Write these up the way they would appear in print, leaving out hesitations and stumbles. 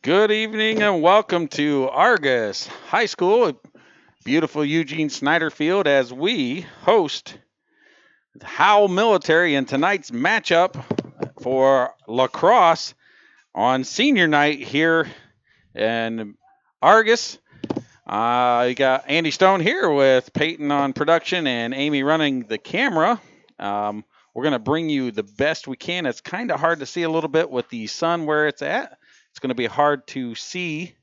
Good evening and welcome to Argos High School, beautiful Eugene Snyder Field, as we host Howe Military in tonight's matchup for Lacrosse on senior night here in Argos. You got Andy Stone here with Peyton on production and Amy running the camera. We're going to bring you the best we can. It's kind of hard to see a little bit with the sun where it's at. It's going to be hard to see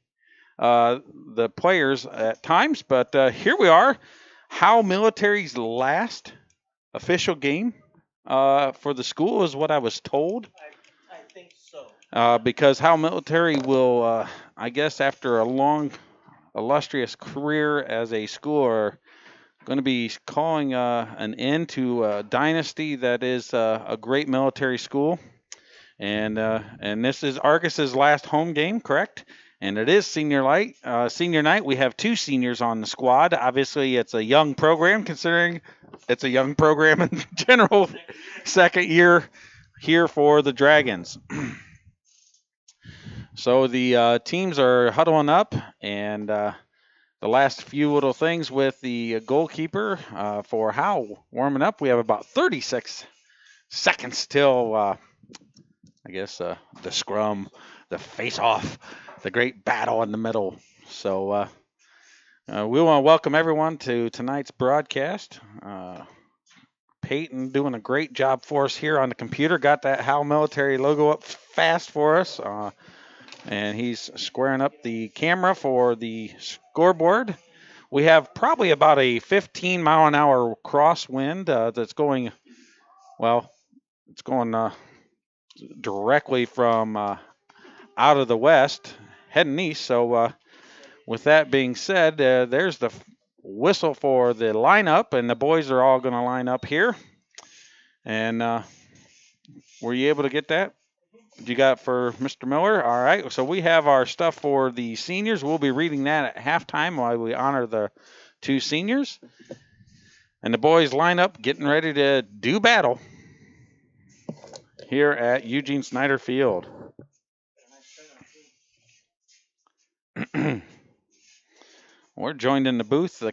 the players at times, but here we are. Howe Military's last official game for the school is what I was told. I think so. Because Howe Military will, I guess, after a long, illustrious career as a school, are going to be calling an end to a dynasty that is a great military school. And this is Argus's last home game, correct? And it is senior night. We have two seniors on the squad. Obviously, it's a young program, considering it's a young program in general. Second year here for the Dragons. So the teams are huddling up, and the last few little things with the goalkeeper for Howe warming up. We have about 36 seconds till I guess the scrum, the face-off, the great battle in the middle. So we want to welcome everyone to tonight's broadcast. Peyton doing a great job for us here on the computer. Got that Howe Military logo up fast for us. And he's squaring up the camera for the scoreboard. We have probably about a 15-mile-an-hour crosswind that's going, well, it's going directly from out of the west heading east. So with that being said, there's the whistle for the lineup, and the boys are all going to line up here. And were you able to get that? What you got for Mr. Miller? All right, so we have our stuff for the seniors. We'll be reading that at halftime while we honor the two seniors. And the boys line up, getting ready to do battle here at Eugene Snyder Field. We're joined in the booth.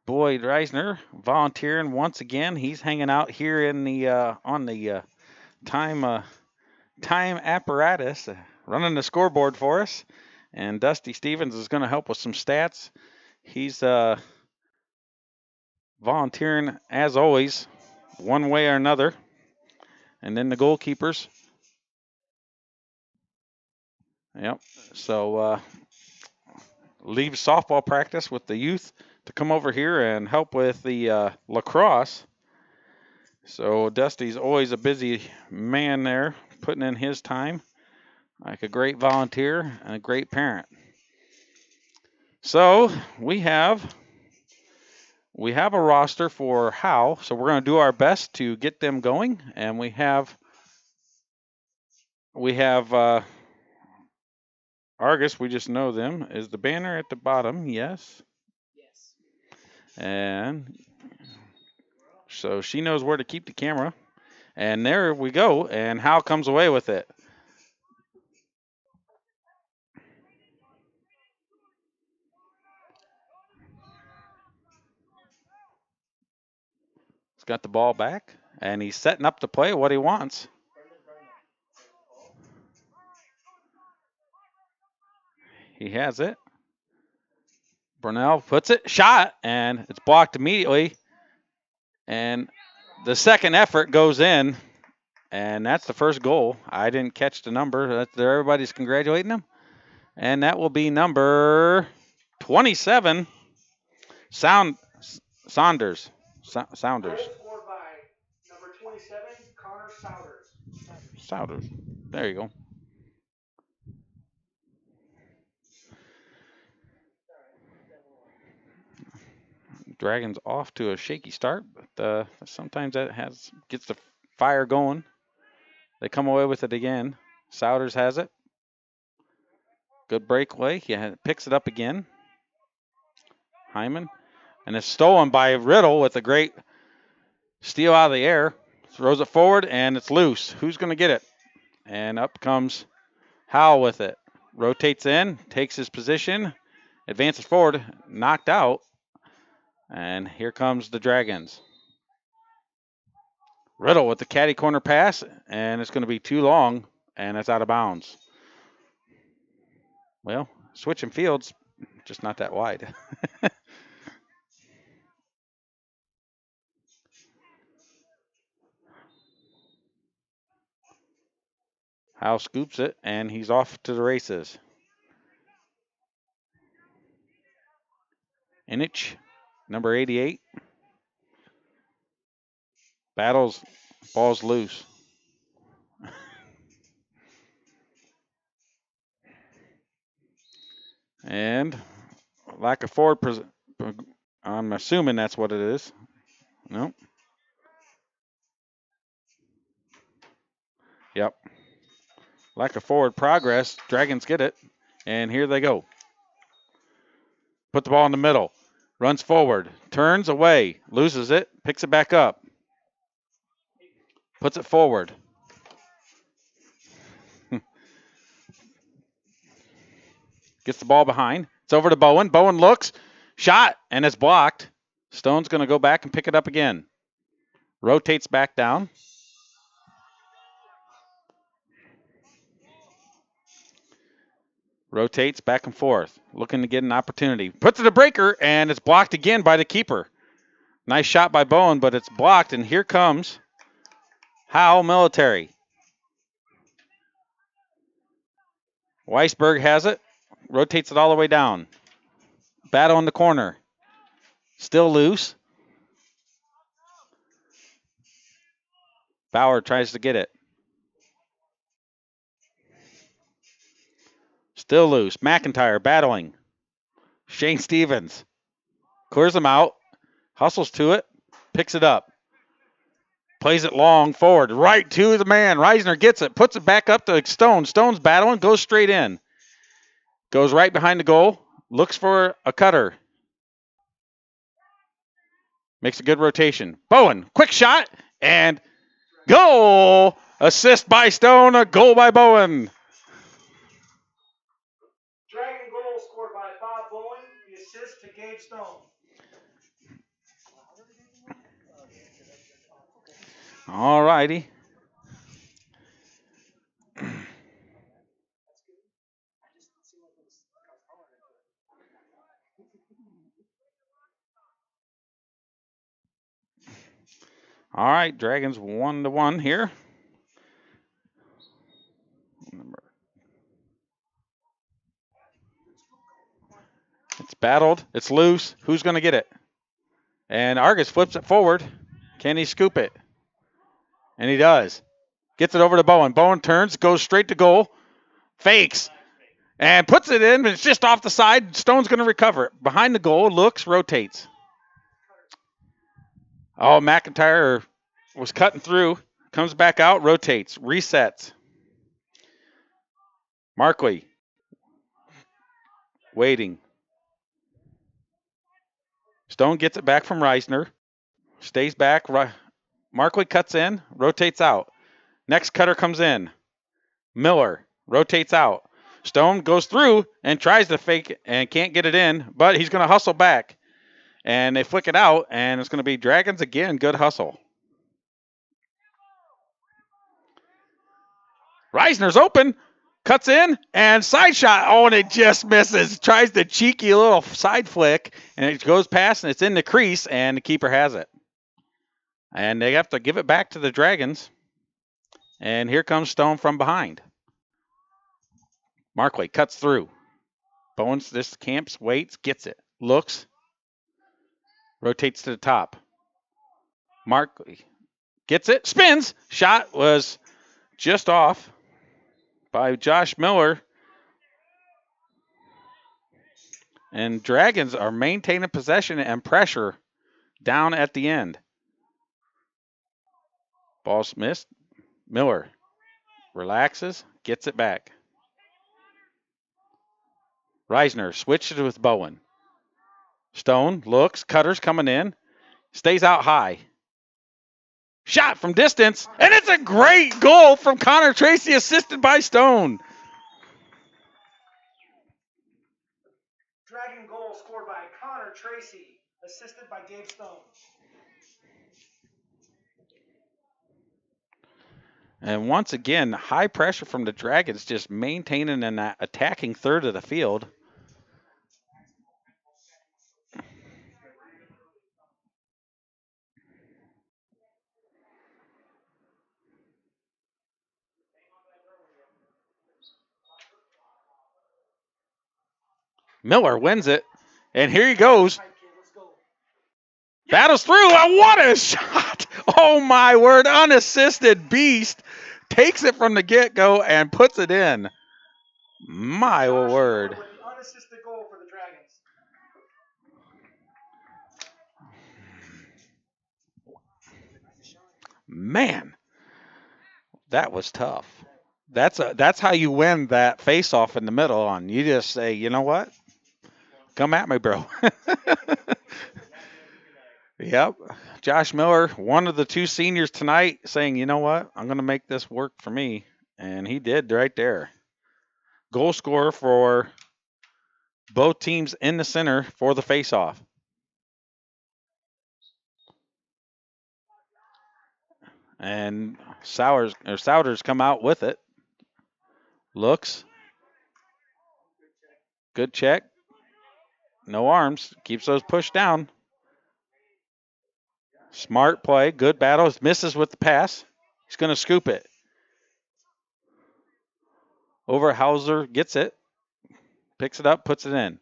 Boyd Reisner volunteering once again. He's hanging out here in the on the time apparatus, running the scoreboard for us. And Dusty Stevens is going to help with some stats. He's volunteering as always, one way or another. And then the goalkeepers. Yep. So leave softball practice with the youth to come over here and help with the lacrosse. So Dusty's always a busy man there, putting in his time, like a great volunteer and a great parent. So we have a roster for Howe, so we're going to do our best to get them going, and we have Argos, we just know them. Is the banner at the bottom? Yes. Yes. And so she knows where to keep the camera. And there we go. And Howe comes away with it. He's got the ball back. And he's setting up to play what he wants. He has it. Brunel puts it, shot, and it's blocked immediately. And the second effort goes in, and that's the first goal. I didn't catch the number. Everybody's congratulating him. And that will be number 27, Saunders. Scored by number 27, Connor Saunders. There you go. Dragons off to a shaky start, but sometimes that gets the fire going. They come away with it again. Souders has it. Good breakaway. He picks it up again. Hyman. And it's stolen by Riddle with a great steal out of the air. Throws it forward, and it's loose. Who's going to get it? And up comes Howe with it. Rotates in, takes his position, advances forward, knocked out. And here comes the Dragons. Riddle with the caddy corner pass, and it's going to be too long, and it's out of bounds. Well, switching fields, just not that wide. Howe scoops it, and he's off to the races. Inich, number 88. Battles, ball's loose. And lack of forward, I'm assuming that's what it is. Nope. Yep. Lack of forward progress. Dragons get it. And here they go. Put the ball in the middle. Runs forward. Turns away. Loses it. Picks it back up. Puts it forward. Gets the ball behind. It's over to Bowen. Bowen looks. Shot. And it's blocked. Stone's going to go back and pick it up again. Rotates back down. Rotates back and forth. Looking to get an opportunity. Puts it a breaker, and it's blocked again by the keeper. Nice shot by Bowen, but it's blocked, and here comes Howe Military. Weisberg has it. Rotates it all the way down. Battle in the corner. Still loose. Bauer tries to get it. Still loose. McIntyre battling. Shane Stevens clears him out. Hustles to it. Picks it up. Plays it long forward. Right to the man. Reisner gets it. Puts it back up to Stone. Stone's battling. Goes straight in. Goes right behind the goal. Looks for a cutter. Makes a good rotation. Bowen. Quick shot. And goal. Assist by Stone. A goal by Bowen. Dragon goal scored by Bob Bowen. The assist to Gabe Stone. All righty. All right, Dragons 1-1 here. It's battled. It's loose. Who's going to get it? And Argos flips it forward. Can he scoop it? And he does. Gets it over to Bowen. Bowen turns, goes straight to goal. Fakes. And puts it in, but it's just off the side. Stone's going to recover it. Behind the goal, looks, rotates. Oh, McIntyre was cutting through. Comes back out, rotates, resets. Markley. Waiting. Stone gets it back from Reisner. Stays back. Markley cuts in, rotates out. Next cutter comes in. Miller rotates out. Stone goes through and tries to fake and can't get it in, but he's going to hustle back. And they flick it out, and it's going to be Dragons again. Good hustle. Reisner's open. Cuts in, and side shot. Oh, and it just misses. Tries the cheeky little side flick, and it goes past, and it's in the crease, and the keeper has it. And they have to give it back to the Dragons. And here comes Stone from behind. Markley cuts through. Bones this camps, waits, gets it. Looks. Rotates to the top. Markley gets it. Spins. Shot was just off by Josh Miller. And Dragons are maintaining possession and pressure down at the end. Ball's missed. Miller relaxes, gets it back. Reisner switches with Bowen. Stone looks, cutter's coming in, stays out high. Shot from distance, and it's a great goal from Connor Tracy, assisted by Stone. Tracy, assisted by Gabe Stone. And once again, high pressure from the Dragons, just maintaining an attacking third of the field. Miller wins it, and here he goes. Battles through. Oh, what a shot! Oh my word! Unassisted beast takes it from the get-go and puts it in. My word! With the unassisted goal for the Dragons. Man, that was tough. That's how you win that face-off in the middle. On you just say, you know what? Come at me, bro. Yep. Josh Miller, one of the two seniors tonight, saying, you know what? I'm going to make this work for me. And he did right there. Goal scorer for both teams in the center for the faceoff. And Souders come out with it. Looks. Good check. No arms. Keeps those pushed down. Smart play. Good battle. Misses with the pass. He's going to scoop it. Overhauser gets it. Picks it up. Puts it in.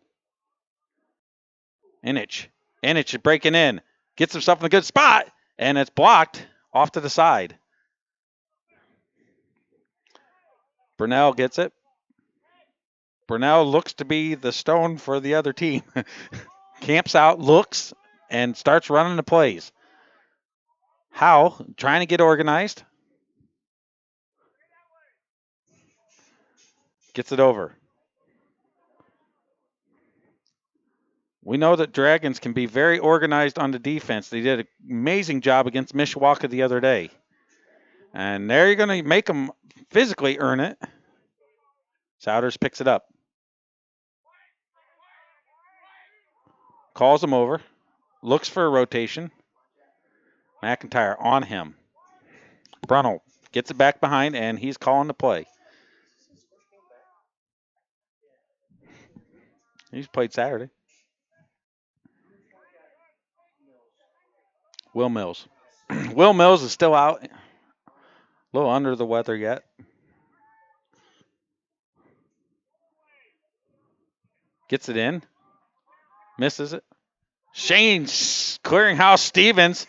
Inich is breaking in. Gets himself in a good spot. And it's blocked off to the side. Brunel gets it. Brunel looks to be the stone for the other team. Camps out, looks, and starts running the plays. Howe trying to get organized. Gets it over. We know that Dragons can be very organized on the defense. They did an amazing job against Mishawaka the other day. And there you're going to make them physically earn it. Souders picks it up. Calls him over. Looks for a rotation. McIntyre on him. Brunel gets it back behind, and he's calling the play. He's played Saturday. Will Mills. Will Mills is still out. A little under the weather yet. Gets it in. Misses it. Shane Clearinghouse Stevens.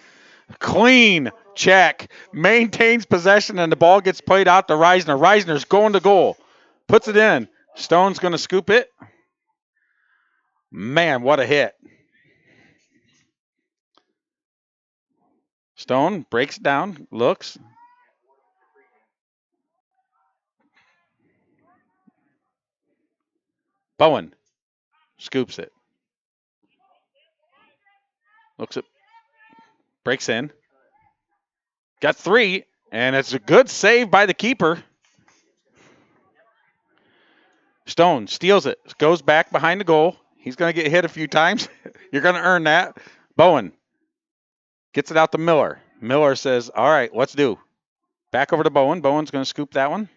Clean check. Maintains possession, and the ball gets played out to Reisner. Reisner's going to goal. Puts it in. Stone's going to scoop it. Man, what a hit. Stone breaks it down. Looks. Bowen scoops it. Looks at. Breaks in. Got 3, and it's a good save by the keeper. Stone steals it. Goes back behind the goal. He's going to get hit a few times. You're going to earn that. Bowen gets it out to Miller. Miller says, all right, let's do. Back over to Bowen. Bowen's going to scoop that one.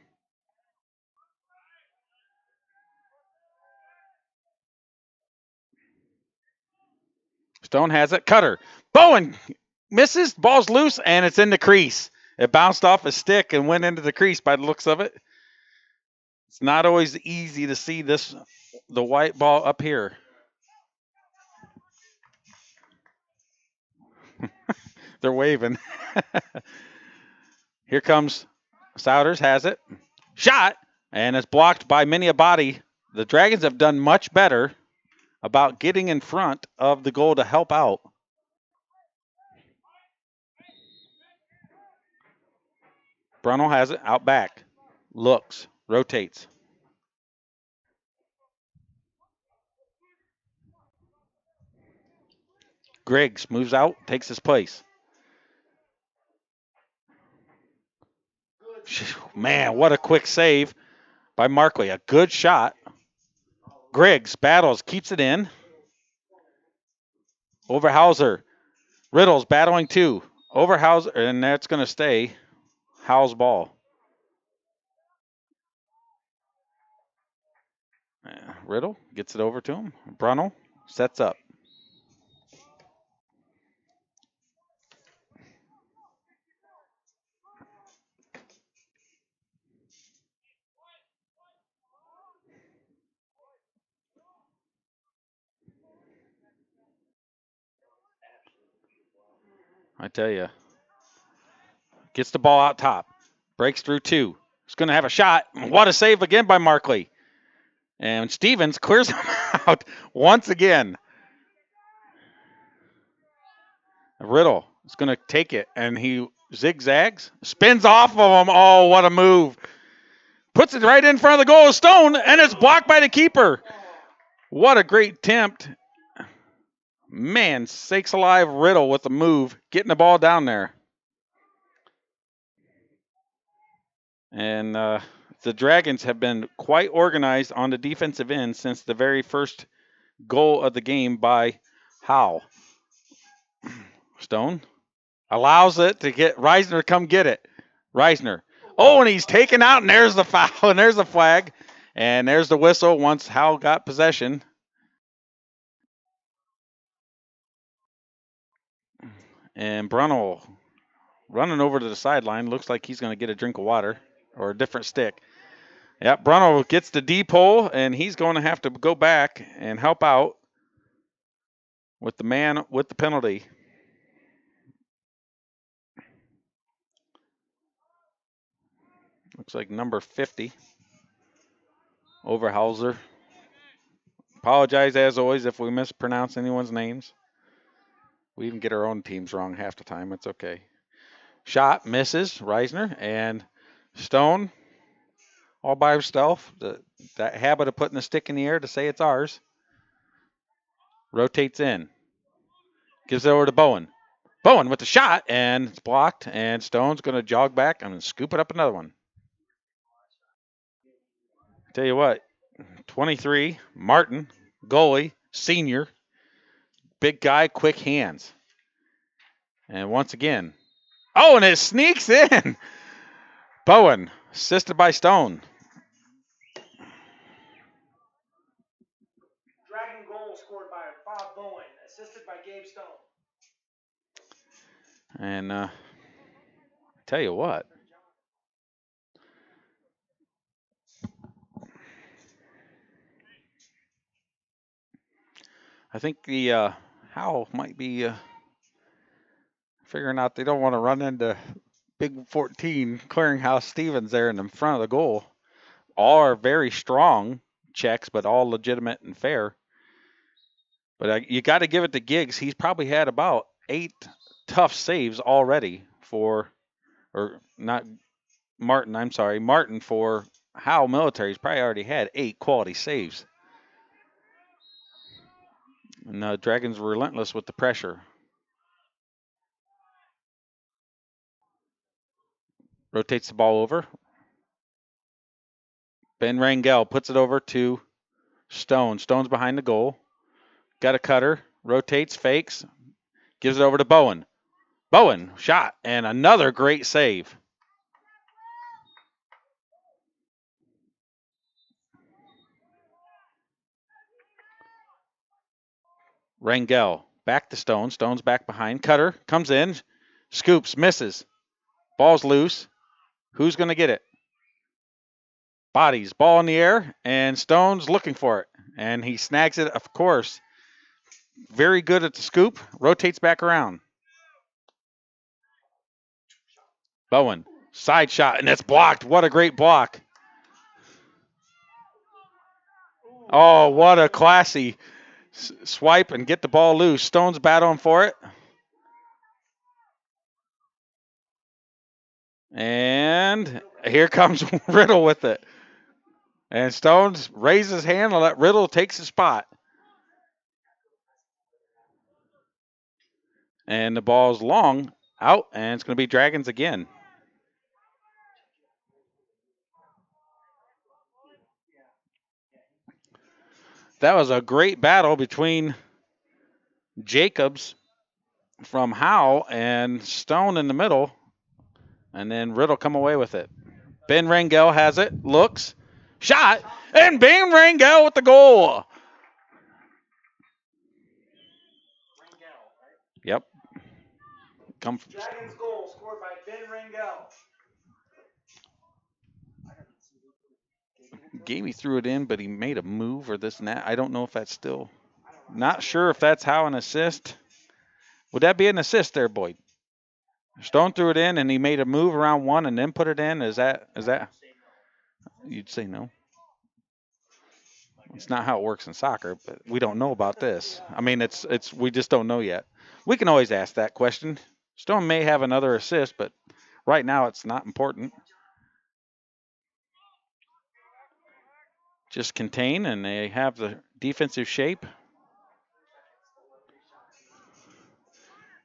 Stone has it. Cutter. Bowen misses. Ball's loose, and it's in the crease. It bounced off his stick and went into the crease by the looks of it. It's not always easy to see the white ball up here. They're waving. Here comes Souders, has it. Shot, and it's blocked by many a body. The Dragons have done much better about getting in front of the goal to help out. Brunel has it out back. Looks, rotates. Griggs moves out, takes his place. Man, what a quick save by Markley. A good shot. Griggs battles, keeps it in. Overhauser. Riddle's battling 2. Overhauser, and that's going to stay Howe's ball. Riddle gets it over to him. Brunel sets up. I tell you. Gets the ball out top. Breaks through 2. He's going to have a shot. What a save again by Markley. And Stevens clears him out once again. Riddle is going to take it, and he zigzags, spins off of him. Oh, what a move. Puts it right in front of the goal of Stone, and it's blocked by the keeper. What a great attempt. Man, sakes alive, Riddle with the move, getting the ball down there. And the Dragons have been quite organized on the defensive end since the very first goal of the game by Howe. Stone allows it to get Reisner to come get it. Reisner. Oh, and he's taken out, and there's the foul, and there's the flag, and there's the whistle once Howe got possession. And Brunel running over to the sideline. Looks like he's going to get a drink of water or a different stick. Yep, Brunel gets the deep hole, and he's going to have to go back and help out with the man with the penalty. Looks like number 50, Overhauser. Apologize, as always, if we mispronounce anyone's names. We even get our own teams wrong half the time. It's okay. Shot misses, Reisner, and Stone all by himself. That habit of putting a stick in the air to say it's ours. Rotates in. Gives it over to Bowen. Bowen with the shot, and it's blocked, and Stone's going to jog back and scoop it up another one. Tell you what, 23, Martin, goalie, senior, big guy, quick hands. And once again, oh, and it sneaks in. Bowen, assisted by Stone. Dragon goal scored by Bob Bowen, assisted by Gabe Stone. And tell you what, I think the Howe might be figuring out they don't want to run into Big 14 Clearinghouse Stevens there in the front of the goal. All are very strong checks, but all legitimate and fair. But you got to give it to Giggs. He's probably had about 8 tough saves already for, or not Martin, I'm sorry, Martin for Howe Military. He's probably already had 8 quality saves. And the Dragons were relentless with the pressure. Rotates the ball over. Ben Rangel puts it over to Stone. Stone's behind the goal. Got a cutter. Rotates, fakes. Gives it over to Bowen. Bowen, shot, and another great save. Rangel, back to Stone. Stone's back behind. Cutter, comes in. Scoops, misses. Ball's loose. Who's going to get it? Bodies, ball in the air, and Stone's looking for it. And he snags it, of course. Very good at the scoop. Rotates back around. Bowen, side shot, and it's blocked. What a great block. Oh, what a classy swipe and get the ball loose. Stone's battling for it. And here comes Riddle with it. And Stones raises his hand and let Riddle takes his spot. And the ball's long out, and it's going to be Dragons again. That was a great battle between Jacobs from Howe and Stone in the middle, and then Riddle come away with it. Ben Rangel has it, looks, shot, and Ben Rangel with the goal. Yep. Dragons goal scored by Ben Rangel. Gamey threw it in, but he made a move or this and that. I don't know if that's still. Not sure if that's how an assist. Would that be an assist there, Boyd? Stone threw it in and he made a move around one and then put it in. Is that? You'd say no. It's not how it works in soccer, but we don't know about this. I mean, we just don't know yet. We can always ask that question. Stone may have another assist, but right now it's not important. Just contain, and they have the defensive shape.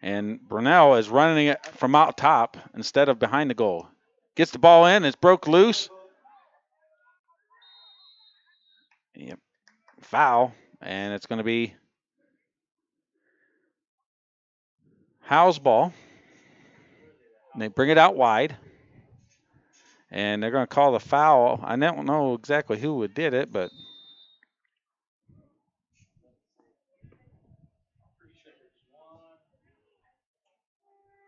And Brunel is running it from out top instead of behind the goal. Gets the ball in, it's broke loose. Yep. Foul, and it's going to be Howe's ball. And they bring it out wide. And they're going to call the foul. I don't know exactly who did it, but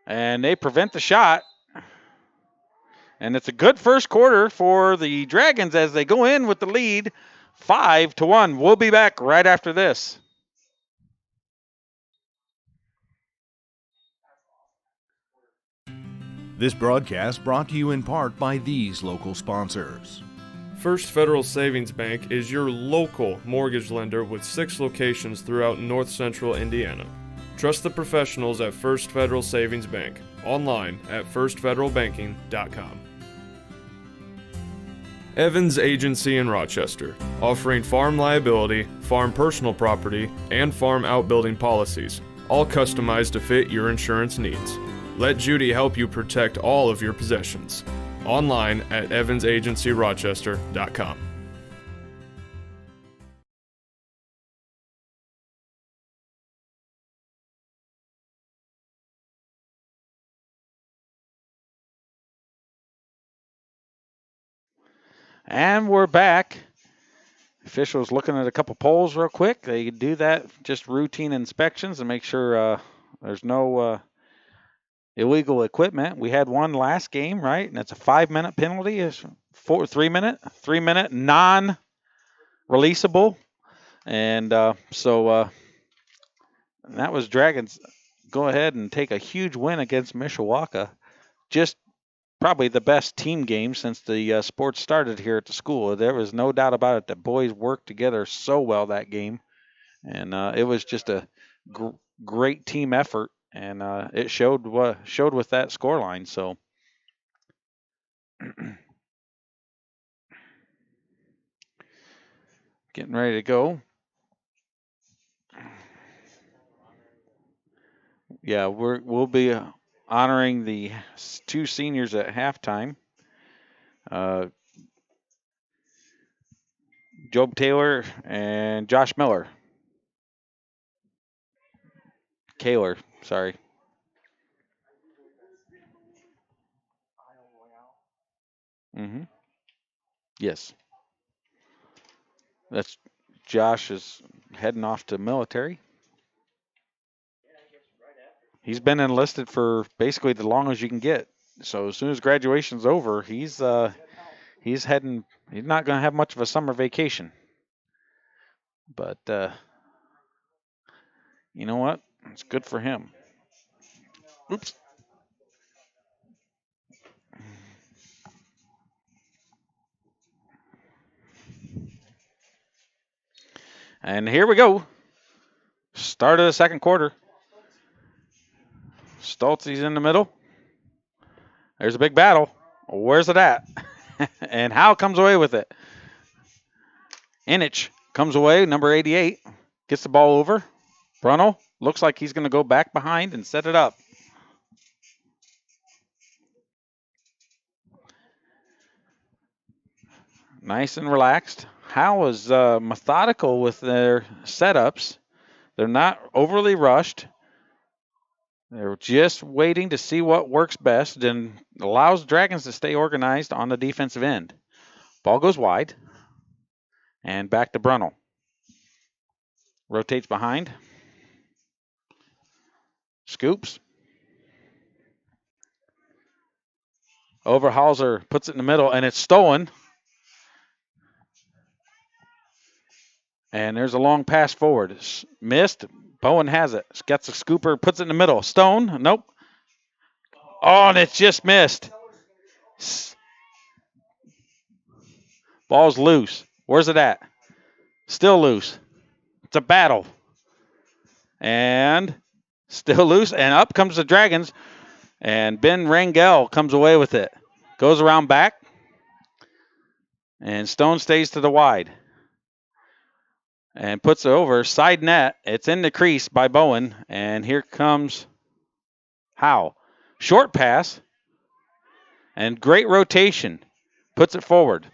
and they prevent the shot. And it's a good first quarter for the Dragons as they go in with the lead 5-1. We'll be back right after this. This broadcast brought to you in part by these local sponsors. First Federal Savings Bank is your local mortgage lender with 6 locations throughout north central Indiana. Trust the professionals at First Federal Savings Bank, online at firstfederalbanking.com. Evans Agency in Rochester, offering farm liability, farm personal property, and farm outbuilding policies, all customized to fit your insurance needs. Let Judy help you protect all of your possessions. Online at evansagencyrochester.com. And we're back. Officials looking at a couple poles real quick. They do that, just routine inspections and make sure there's no illegal equipment. We had one last game, right? And it's a 5-minute penalty. Is 3 minute non-releasable. And so that was Dragons go ahead and take a huge win against Mishawaka. Just probably the best team game since the sports started here at the school. There was no doubt about it. The boys worked together so well that game. And it was just a great team effort. And it showed with that scoreline. So getting ready to go. Yeah, we'll be honoring the 2 seniors at halftime. Job Taylor and Josh Miller. Kaler, sorry. Yes. That's Josh is heading off to military. He's been enlisted for basically the long as you can get. So as soon as graduation's over, he's heading. He's not going to have much of a summer vacation. But you know what? It's good for him. Oops. And here we go. Start of the second quarter. Stoltze's in the middle. There's a big battle. Where's it at? And Howe comes away with it. Inich comes away, number 88. Gets the ball over. Brunel looks like he's going to go back behind and set it up. Nice and relaxed. Howe was methodical with their setups. They're not overly rushed. They're just waiting to see what works best and allows Dragons to stay organized on the defensive end. Ball goes wide and back to Brunel. Rotates behind. Scoops. Overhauser puts it in the middle, and it's stolen. And there's a long pass forward. Missed. Bowen has it. Gets a scooper, puts it in the middle. Stone. Nope. Oh, and it's just missed. Ball's loose. Where's it at? Still loose. It's a battle. And still loose. And up comes the Dragons. And Ben Rangel comes away with it. Goes around back. And Stone stays to the wide. And puts it over. Side net. It's in the crease by Bowen. And here comes Howe. Short pass. And great rotation. Puts it forward.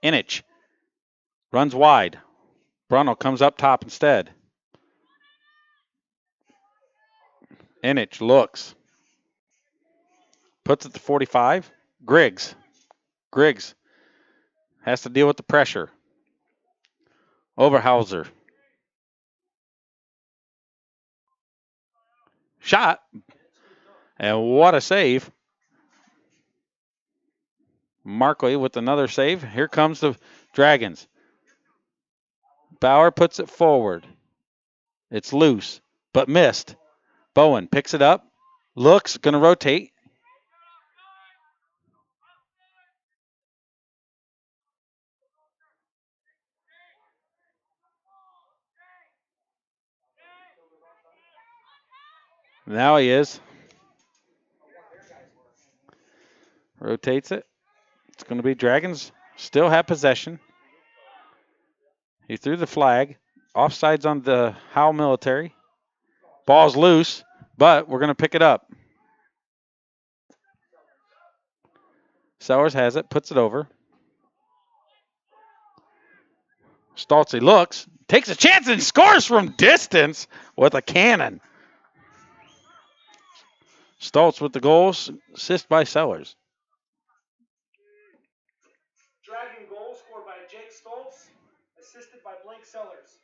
Inich runs wide. Brunel comes up top instead. Inich looks. Puts it to 45. Griggs has to deal with the pressure. Overhauser. Shot. And what a save. Markley with another save. Here comes the Dragons. Bauer puts it forward. It's loose, but missed. Bowen picks it up. Looks, going to rotate. Now he is. Rotates it. It's going to be Dragons. Still have possession. He threw the flag. Offsides on the Howe military. Ball's loose, but we're going to pick it up. Sellers has it, puts it over. Stoltze looks, takes a chance and scores from distance with a cannon. Stoltz with the goal, assist by Sellers. Dragon goal scored by Jake Stoltz, assisted by Blake Sellers.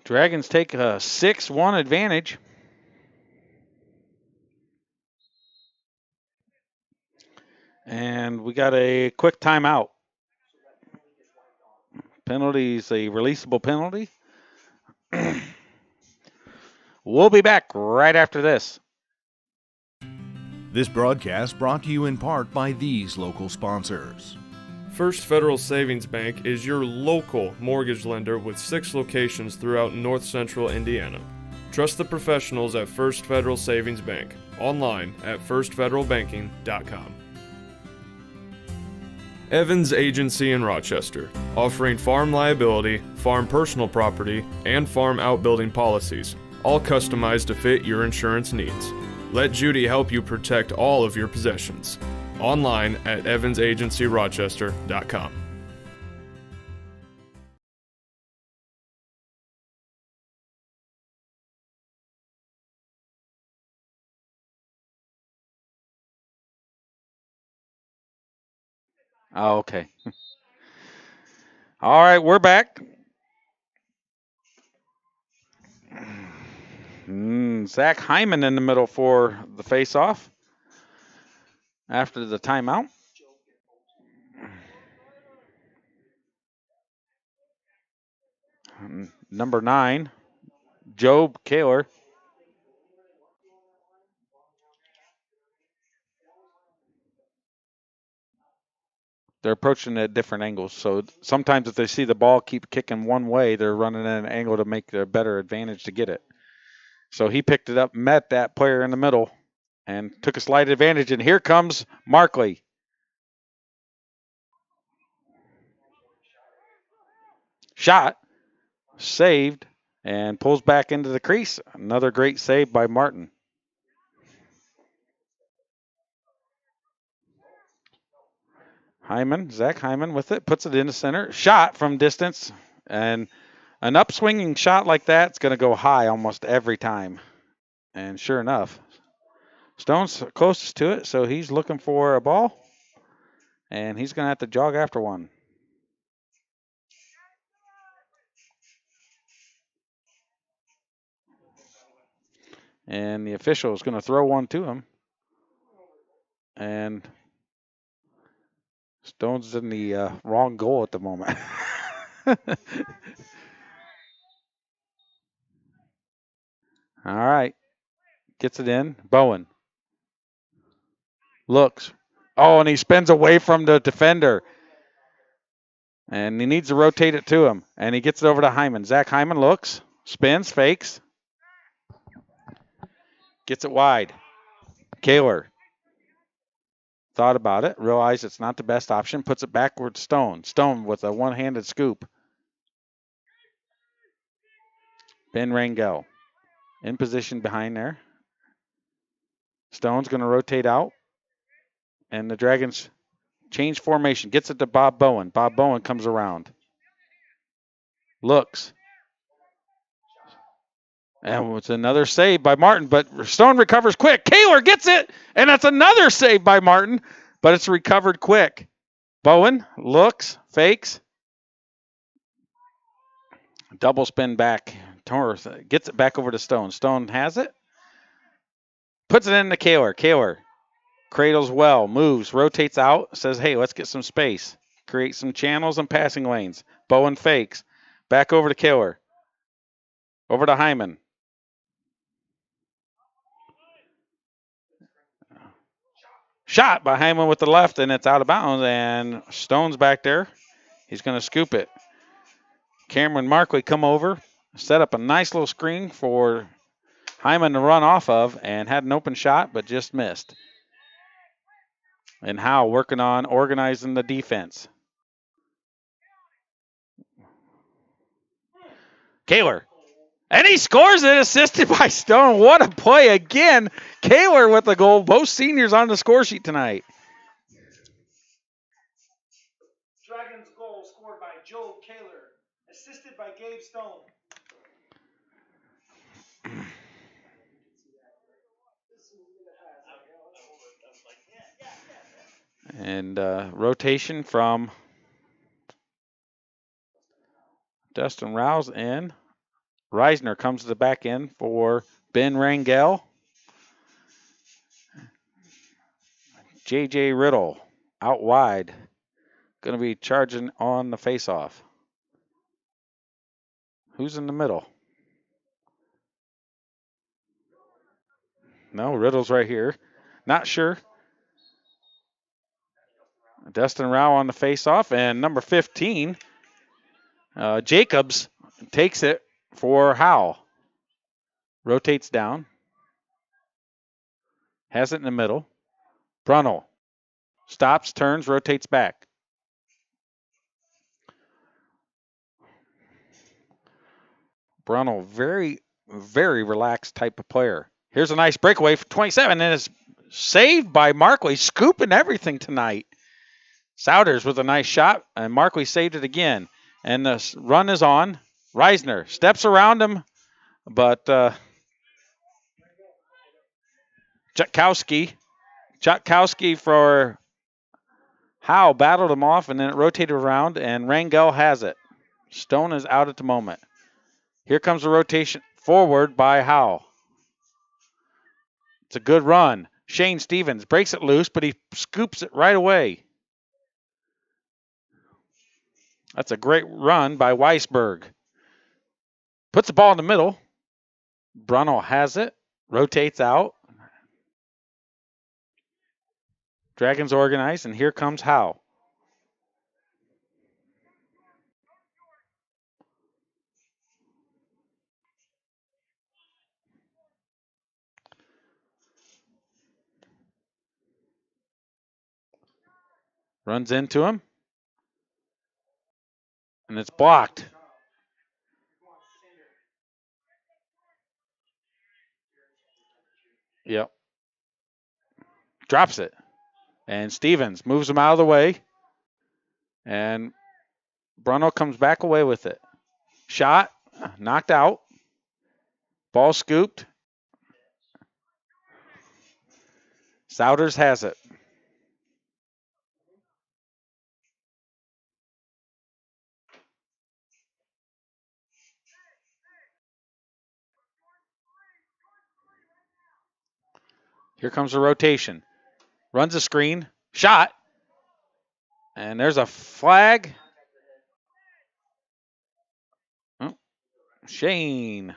Dragons take a 6-1 advantage. And we got a quick timeout. Penalty is a releasable penalty. We'll be back right after this. This broadcast brought to you in part by these local sponsors. First Federal Savings Bank is your local mortgage lender with 6 locations throughout north central Indiana. Trust the professionals at First Federal Savings Bank, online at firstfederalbanking.com. Evans Agency in Rochester, offering farm liability, farm personal property, and farm outbuilding policies, all customized to fit your insurance needs. Let Judy help you protect all of your possessions. Online at evansagencyrochester.com. Oh, okay. All right, we're back. Zach Hyman in the middle for the face-off after the timeout. Number 9, Job Kaler. They're approaching it at different angles. So sometimes if they see the ball keep kicking one way, they're running at an angle to make their better advantage to get it. So he picked it up, met that player in the middle, and took a slight advantage. And here comes Markley. Shot, saved, and pulls back into the crease. Another great save by Martin. Zach Hyman with it, puts it into center. Shot from distance, and an upswinging shot like that's going to go high almost every time. And sure enough, Stone's closest to it, so he's looking for a ball, and he's going to have to jog after one. And the official is going to throw one to him. And Stone's in the wrong goal at the moment. All right. Gets it in. Bowen. Looks. Oh, and he spins away from the defender. And he needs to rotate it to him. And he gets it over to Hyman. Zach Hyman looks. Spins. Fakes. Gets it wide. Kaler. Thought about it. Realized it's not the best option. Puts it backward to Stone. Stone with a one-handed scoop. Ben Rangel. In position behind there. Stone's going to rotate out. And the Dragons change formation. Gets it to Bob Bowen. Bob Bowen comes around. Looks. And it's another save by Martin. But Stone recovers quick. Kaler gets it. And that's another save by Martin. But it's recovered quick. Bowen looks. Fakes. Double spin back. Gets it back over to Stone. Stone has it. Puts it into Kaler. Kaler cradles well. Moves. Rotates out. Says, hey, let's get some space. Create some channels and passing lanes. Bowen fakes. Back over to Kaler. Over to Hyman. Shot by Hyman with the left, and it's out of bounds. And Stone's back there. He's going to scoop it. Cameron Markley come over. Set up a nice little screen for Hyman to run off of, and had an open shot, but just missed. And Howe working on organizing the defense. Kaler. And he scores it, assisted by Stone. What a play again. Kaler with the goal. Both seniors on the score sheet tonight. Dragons goal scored by Joe Kaler, assisted by Gabe Stone. And rotation from Dustin Rouse in. Reisner comes to the back end for Ben Rangel. J.J. Riddle out wide. Going to be charging on the faceoff. Who's in the middle? No, Riddle's right here. Not sure. Dustin Rao on the faceoff, and number 15, Jacobs takes it for Howe. Rotates down. Has it in the middle. Brunel stops, turns, rotates back. Brunel, very, very relaxed type of player. Here's a nice breakaway for 27, and it's saved by Markley, scooping everything tonight. Souders with a nice shot, and Markley saved it again. And the run is on. Reisner steps around him, but Chutkowski for Howe battled him off, and then it rotated around, and Rangel has it. Stone is out at the moment. Here comes the rotation forward by Howe. It's a good run. Shane Stevens breaks it loose, but he scoops it right away. That's a great run by Weisberg. Puts the ball in the middle. Brunel has it. Rotates out. Dragons organize, and here comes Howe. Runs into him. And it's blocked. Yep. Drops it. And Stevens moves him out of the way. And Bruno comes back away with it. Shot, knocked out. Ball scooped. Souders has it. Here comes the rotation. Runs a screen. Shot. And there's a flag. Oh, Shane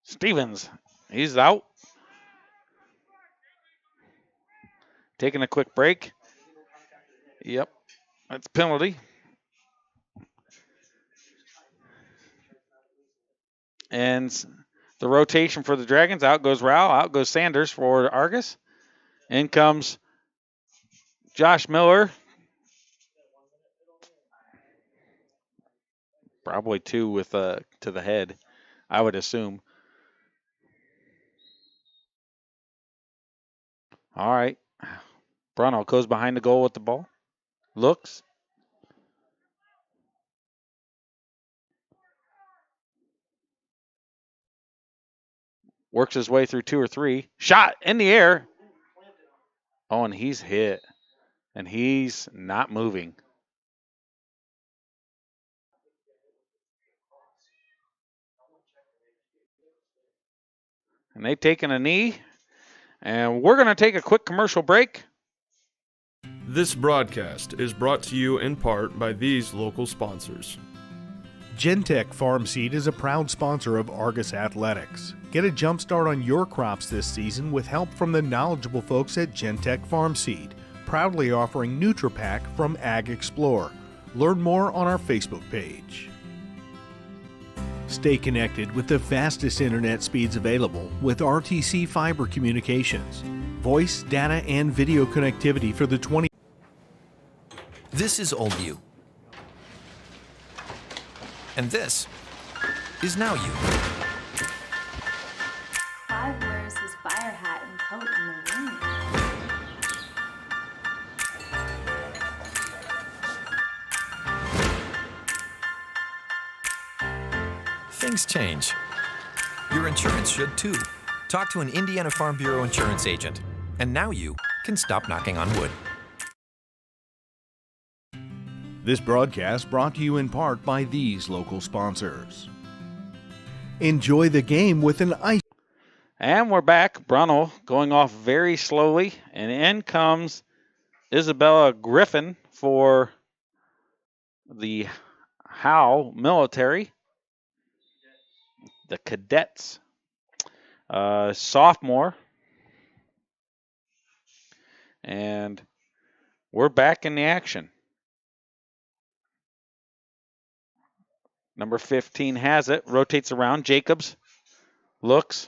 Stevens. He's out. Taking a quick break. Yep. That's penalty. And the rotation for the Dragons. Out goes Rao. Out goes Sanders for Argos. In comes Josh Miller. Probably 2 with to the head, I would assume. All right. Bruno goes behind the goal with the ball. Looks. Works his way through 2 or 3. Shot in the air. Oh, and he's hit. And he's not moving. And they've taken a knee. And we're going to take a quick commercial break. This broadcast is brought to you in part by these local sponsors. Gentech Farm Seed is a proud sponsor of Argos Athletics. Get a jump start on your crops this season with help from the knowledgeable folks at Gentech Farm Seed, proudly offering NutriPack from Ag Explorer. Learn more on our Facebook page. Stay connected with the fastest internet speeds available with RTC Fiber Communications. Voice, data, and video connectivity for the 20. This is Old You. And this is Now You. Clive wears his fire hat and coat in the rain. Things change. Your insurance should too. Talk to an Indiana Farm Bureau insurance agent. And now you can stop knocking on wood. This broadcast brought to you in part by these local sponsors. Enjoy the game with an ice. And we're back. Bruno going off very slowly. And in comes Isabella Griffin for the Howe military. The cadets. Sophomore. And we're back in the action. Number 15 has it, rotates around. Jacobs looks,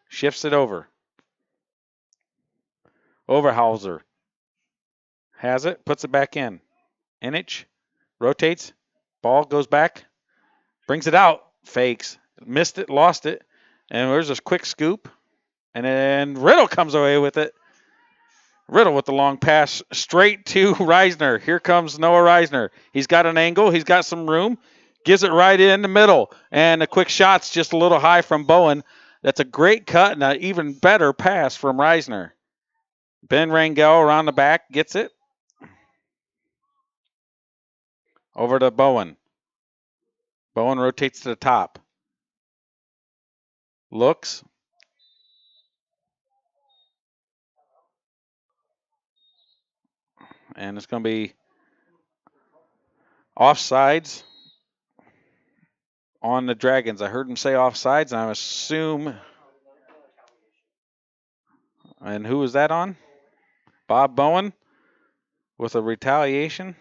shifts it over. Overhauser has it, puts it back in. Inich rotates, ball goes back, brings it out, fakes, missed it, lost it, and there's a quick scoop. And then Riddle comes away with it. Riddle with the long pass straight to Reisner. Here comes Noah Reisner. He's got an angle. He's got some room. Gives it right in the middle. And a quick shot's just a little high from Bowen. That's a great cut and an even better pass from Reisner. Ben Rangel around the back gets it. Over to Bowen. Bowen rotates to the top. Looks. And it's going to be offsides on the Dragons. I heard him say offsides, and I assume. And who was that on? Bob Bowen with a retaliation.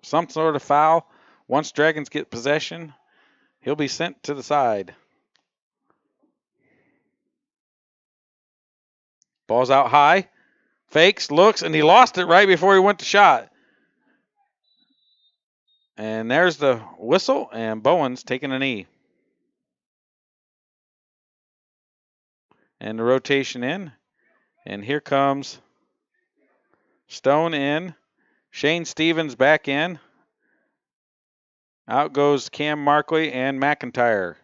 Some sort of foul. Once Dragons get possession, he'll be sent to the side. Ball's out high. Fakes, looks, and he lost it right before he went to shot. And there's the whistle, and Bowen's taking a knee. And the rotation in. And here comes Stone in. Shane Stevens back in. Out goes Cam Markley and McIntyre.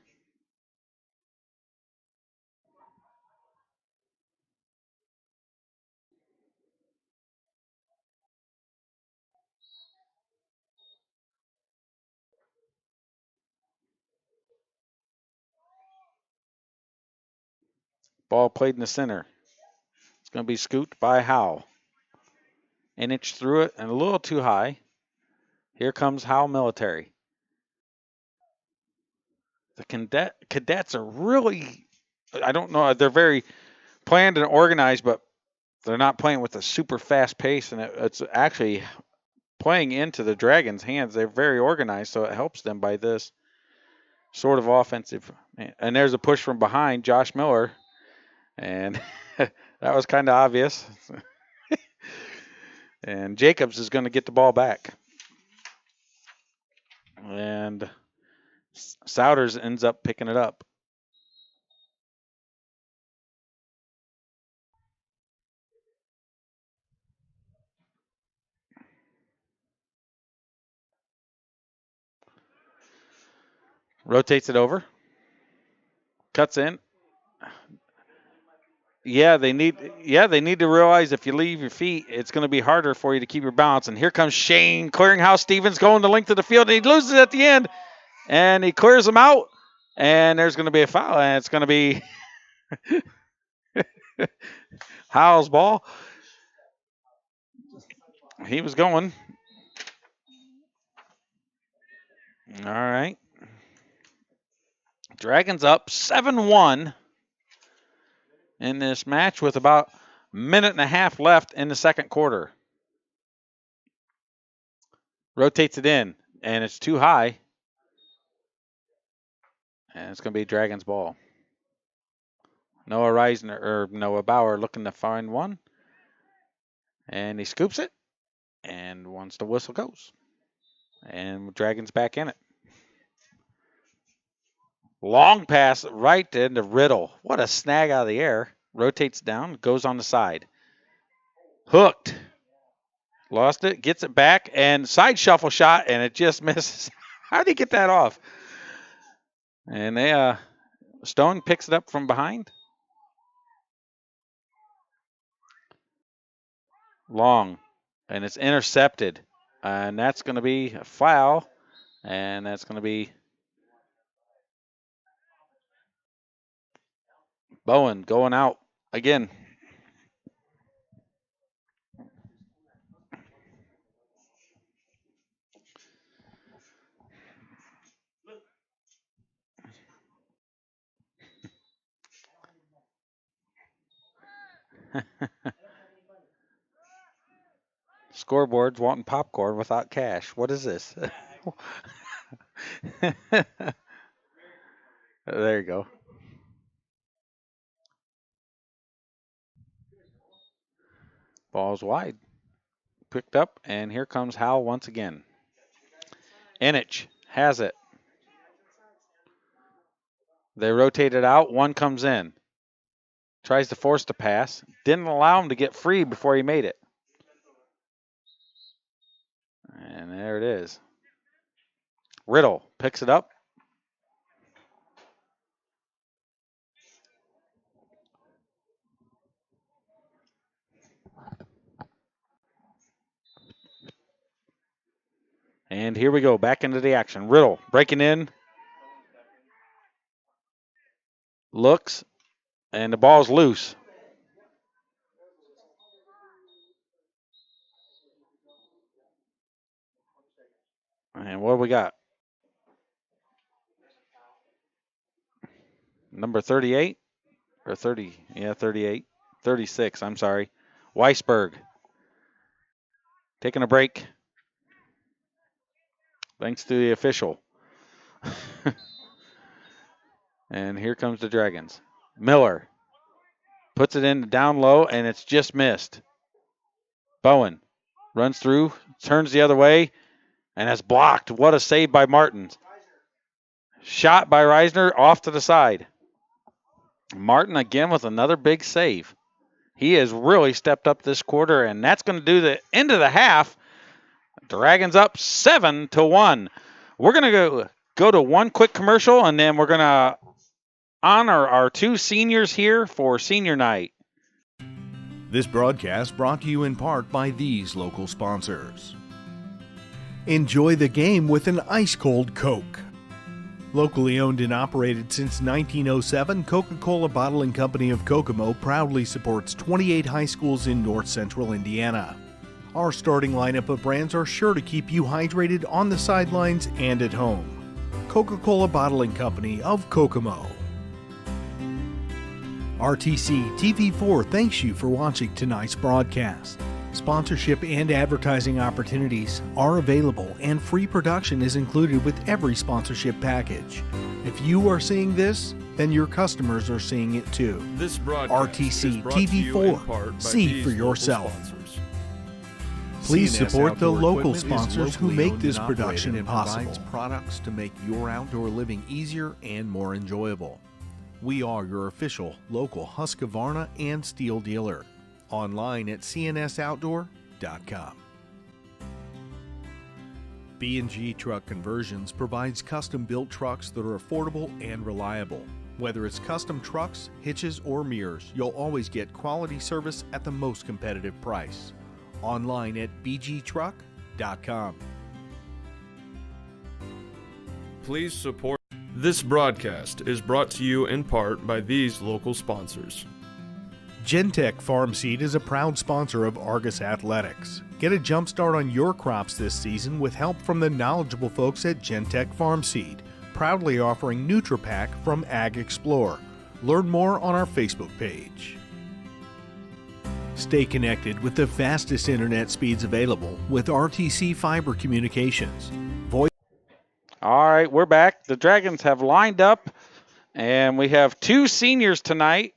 Ball played in the center. It's going to be scooped by Howe. Inch threw it and a little too high. Here comes Howe Military. The cadets are really, I don't know, they're very planned and organized, but they're not playing with a super fast pace, and it's actually playing into the Dragons' hands. They're very organized, so it helps them by this sort of offensive. And there's a push from behind, Josh Miller, and that was kind of obvious. And Jacobs is going to get the ball back. And Souders ends up picking it up. Rotates it over. Cuts in. Yeah, they need to realize if you leave your feet, it's going to be harder for you to keep your balance. And here comes Shane clearing House. Stevens going the length of the field, and he loses it at the end. And he clears them out, and there's going to be a foul, and it's going to be Howe's ball. He was going. All right. Dragons up 7-1 in this match with about a minute and a half left in the second quarter. Rotates it in, and it's too high. And it's going to be Dragons ball. Noah Bauer looking to find one. And he scoops it. And once the whistle goes. And Dragons back in it. Long pass right into Riddle. What a snag out of the air. Rotates down, goes on the side. Hooked. Lost it, gets it back, and side shuffle shot, and it just misses. How did he get that off? And Stone picks it up from behind. Long, and it's intercepted. And that's going to be a foul, and that's going to be Bowen going out again. Scoreboard's wanting popcorn without cash. What is this? There you go. Ball's wide. Picked up, and here comes Howe once again. Inich has it. They rotate it out. One comes in. Tries to force the pass. Didn't allow him to get free before he made it. And there it is. Riddle picks it up. And here we go, back into the action. Riddle breaking in. Looks, and the ball's loose. And what do we got? Number 38? Or 30? Yeah, 38. 36, I'm sorry. Weisberg. Taking a break. Thanks to the official. And here comes the Dragons. Miller puts it in down low, and it's just missed. Bowen runs through, turns the other way, and has blocked. What a save by Martins. Shot by Reisner off to the side. Martin again with another big save. He has really stepped up this quarter, and that's going to do the end of the half. Dragons up 7-1. We're going to go to one quick commercial, and then we're going to honor our 2 seniors here for senior night. This broadcast brought to you in part by these local sponsors. Enjoy the game with an ice-cold Coke. Locally owned and operated since 1907, Coca-Cola Bottling Company of Kokomo proudly supports 28 high schools in north central Indiana. Our starting lineup of brands are sure to keep you hydrated on the sidelines and at home. Coca-Cola Bottling Company of Kokomo. RTC TV4 thanks you for watching tonight's broadcast. Sponsorship and advertising opportunities are available, and free production is included with every sponsorship package. If you are seeing this, then your customers are seeing it too. This broadcast RTC is brought to you in part TV4. by See these for local yourself. sponsors. Please CNS support the Outdoor local Equipment is sponsors who locally make owned this and production operated and possible. provides products to make your outdoor living easier and more enjoyable. We are your official local Husqvarna and Steel dealer. Online at cnsoutdoor.com. B&G Truck Conversions provides custom-built trucks that are affordable and reliable. Whether it's custom trucks, hitches, or mirrors, you'll always get quality service at the most competitive price. Online at bgtruck.com. Please support. This broadcast is brought to you in part by these local sponsors. Gentech Farm Seed is a proud sponsor of Argos Athletics. Get a jump start on your crops this season with help from the knowledgeable folks at Gentech Farm Seed, proudly offering NutriPack from Ag Explorer. Learn more on our Facebook page. Stay connected with the fastest internet speeds available with RTC Fiber Communications. All right, we're back. The Dragons have lined up, and we have 2 seniors tonight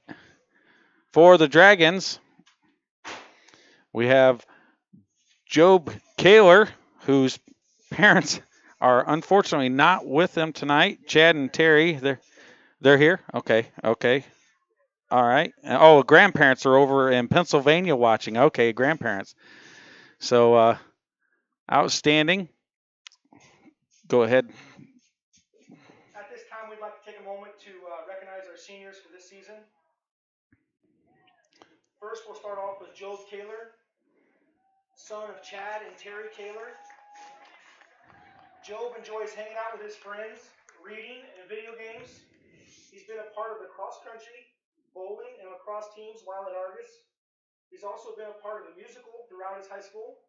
for the Dragons. We have Job Kaler, whose parents are unfortunately not with them tonight. Chad and Terry, they're here. Okay. All right. Oh, grandparents are over in Pennsylvania watching. Okay, grandparents. So, outstanding. Go ahead. At this time, we'd like to take a moment to recognize our seniors for this season. First, we'll start off with Job Kaler, son of Chad and Terry Kaler. Job enjoys hanging out with his friends, reading, and video games. He's been a part of the cross-country, bowling, and lacrosse teams while at Argos. He's also been a part of the musical throughout his high school,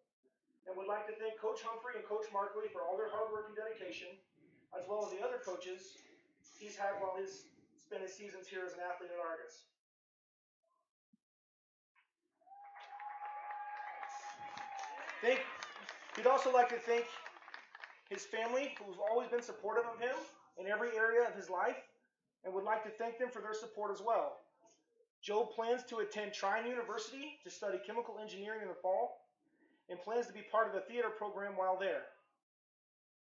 and would like to thank Coach Humphrey and Coach Markley for all their hard work and dedication, as well as the other coaches he's had while he's spent his seasons here as an athlete at Argos. He'd also like to thank his family, who's always been supportive of him in every area of his life, and would like to thank them for their support as well. Job plans to attend Trine University to study chemical engineering in the fall, and plans to be part of the theater program while there.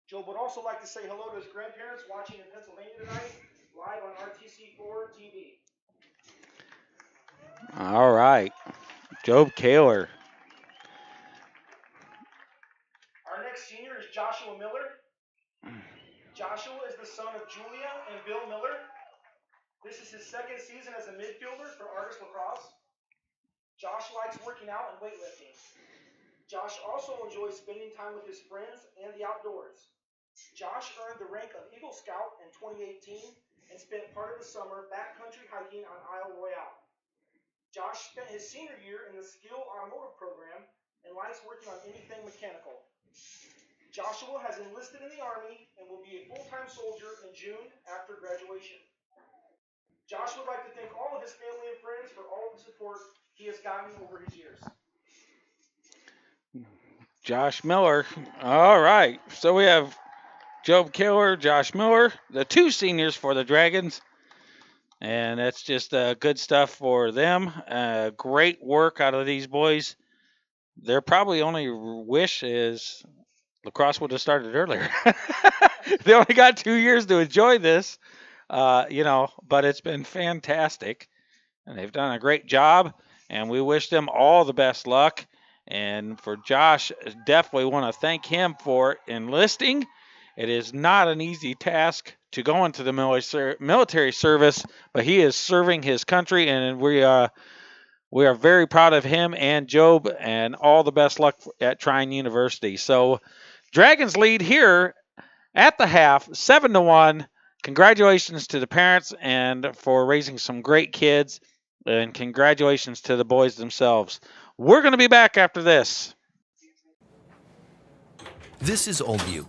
Job would also like to say hello to his grandparents watching in Pennsylvania tonight, live on RTC4 TV. All right. Job Kaler. Our next senior is Joshua Miller. Joshua is the son of Julia and Bill Miller. This is his second season as a midfielder for Argos Lacrosse. Josh likes working out and weightlifting. Josh also enjoys spending time with his friends and the outdoors. Josh earned the rank of Eagle Scout in 2018 and spent part of the summer backcountry hiking on Isle Royale. Josh spent his senior year in the Skill Automotive program and likes working on anything mechanical. Joshua has enlisted in the Army and will be a full-time soldier in June after graduation. Josh would like to thank all of his family and friends for all of the support he has gotten over his years. Josh Miller. All right. So we have Job Kaler, Josh Miller, the 2 seniors for the Dragons. And that's just good stuff for them. Great work out of these boys. Their probably only wish is lacrosse would have started earlier. They only got 2 years to enjoy this, but it's been fantastic. And they've done a great job. And we wish them all the best luck. And for Josh, definitely want to thank him for enlisting. It is not an easy task to go into the military service, but he is serving his country, and we are very proud of him and Job, and all the best luck at Trine University. So Dragons lead here at the half, 7-1. Congratulations to the parents and for raising some great kids, and congratulations to the boys themselves. We're going to be back after this. This is Old You.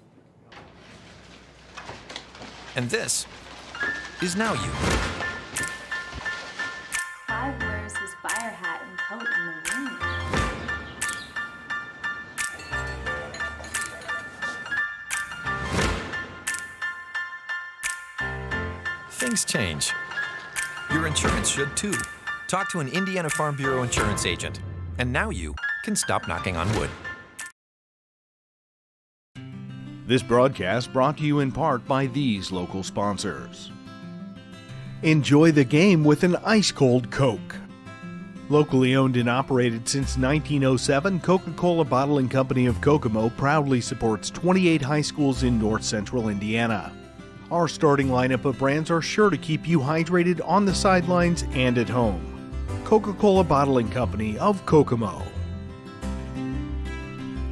And this is Now You. Howe wears his fire hat and coat in the rain. Things change. Your insurance should too. Talk to an Indiana Farm Bureau insurance agent. And now you can stop knocking on wood. This broadcast brought to you in part by these local sponsors. Enjoy the game with an ice-cold Coke. Locally owned and operated since 1907, Coca-Cola Bottling Company of Kokomo proudly supports 28 high schools in north central Indiana. Our starting lineup of brands are sure to keep you hydrated on the sidelines and at home. Coca-Cola Bottling Company of Kokomo.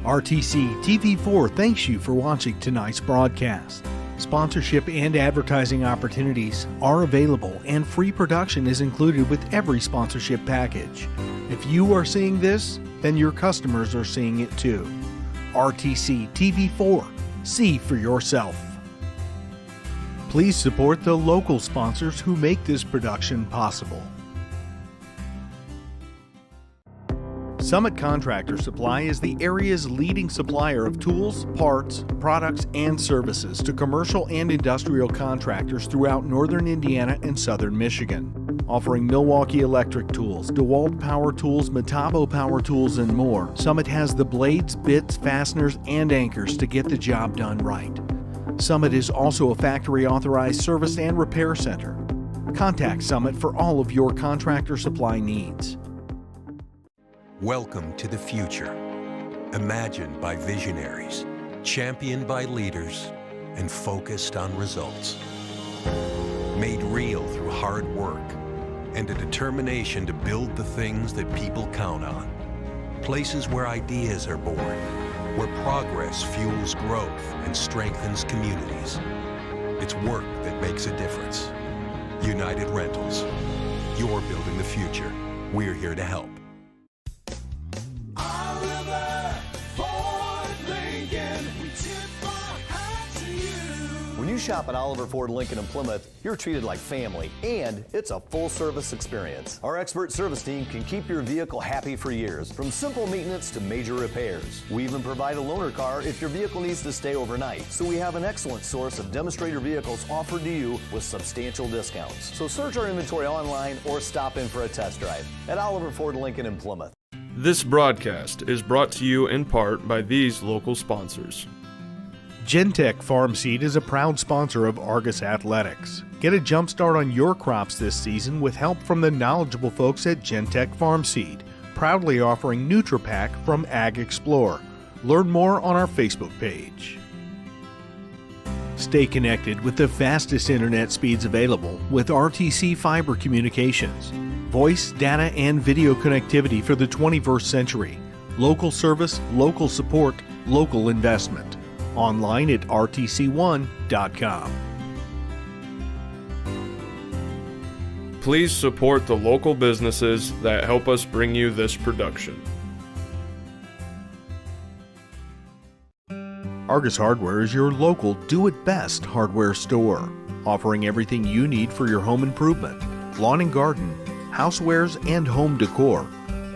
RTC TV4 thanks you for watching tonight's broadcast. Sponsorship and advertising opportunities are available, and free production is included with every sponsorship package. If you are seeing this, then your customers are seeing it too. RTC TV4. See for yourself. Please support the local sponsors who make this production possible. Summit Contractor Supply is the area's leading supplier of tools, parts, products, and services to commercial and industrial contractors throughout northern Indiana and southern Michigan. Offering Milwaukee Electric Tools, DeWalt Power Tools, Metabo Power Tools, and more, Summit has the blades, bits, fasteners, and anchors to get the job done right. Summit is also a factory-authorized service and repair center. Contact Summit for all of your contractor supply needs. Welcome to the future, imagined by visionaries, championed by leaders, and focused on results. Made real through hard work and a determination to build the things that people count on. Places where ideas are born, where progress fuels growth and strengthens communities. It's work that makes a difference. United Rentals. You're building the future. We're here to help. When you shop at Oliver Ford Lincoln in Plymouth, you're treated like family, and it's a full-service experience. Our expert service team can keep your vehicle happy for years, from simple maintenance to major repairs. We even provide a loaner car if your vehicle needs to stay overnight. So we have an excellent source of demonstrator vehicles offered to you with substantial discounts. So search our inventory online or stop in for a test drive at Oliver Ford Lincoln in Plymouth. This broadcast is brought to you in part by these local sponsors. Gentech Farm Seed is a proud sponsor of Argos Athletics. Get a jump start on your crops this season with help from the knowledgeable folks at Gentech Farm Seed, proudly offering NutriPack from Ag Explorer. Learn more on our Facebook page. Stay connected with the fastest internet speeds available with RTC Fiber Communications. Voice, data, and video connectivity for the 21st century. Local service, local support, local investment. Online at rtc1.com. Please support the local businesses that help us bring you this production. Argos Hardware is your local do-it-best hardware store, offering everything you need for your home improvement, lawn and garden, housewares, and home decor.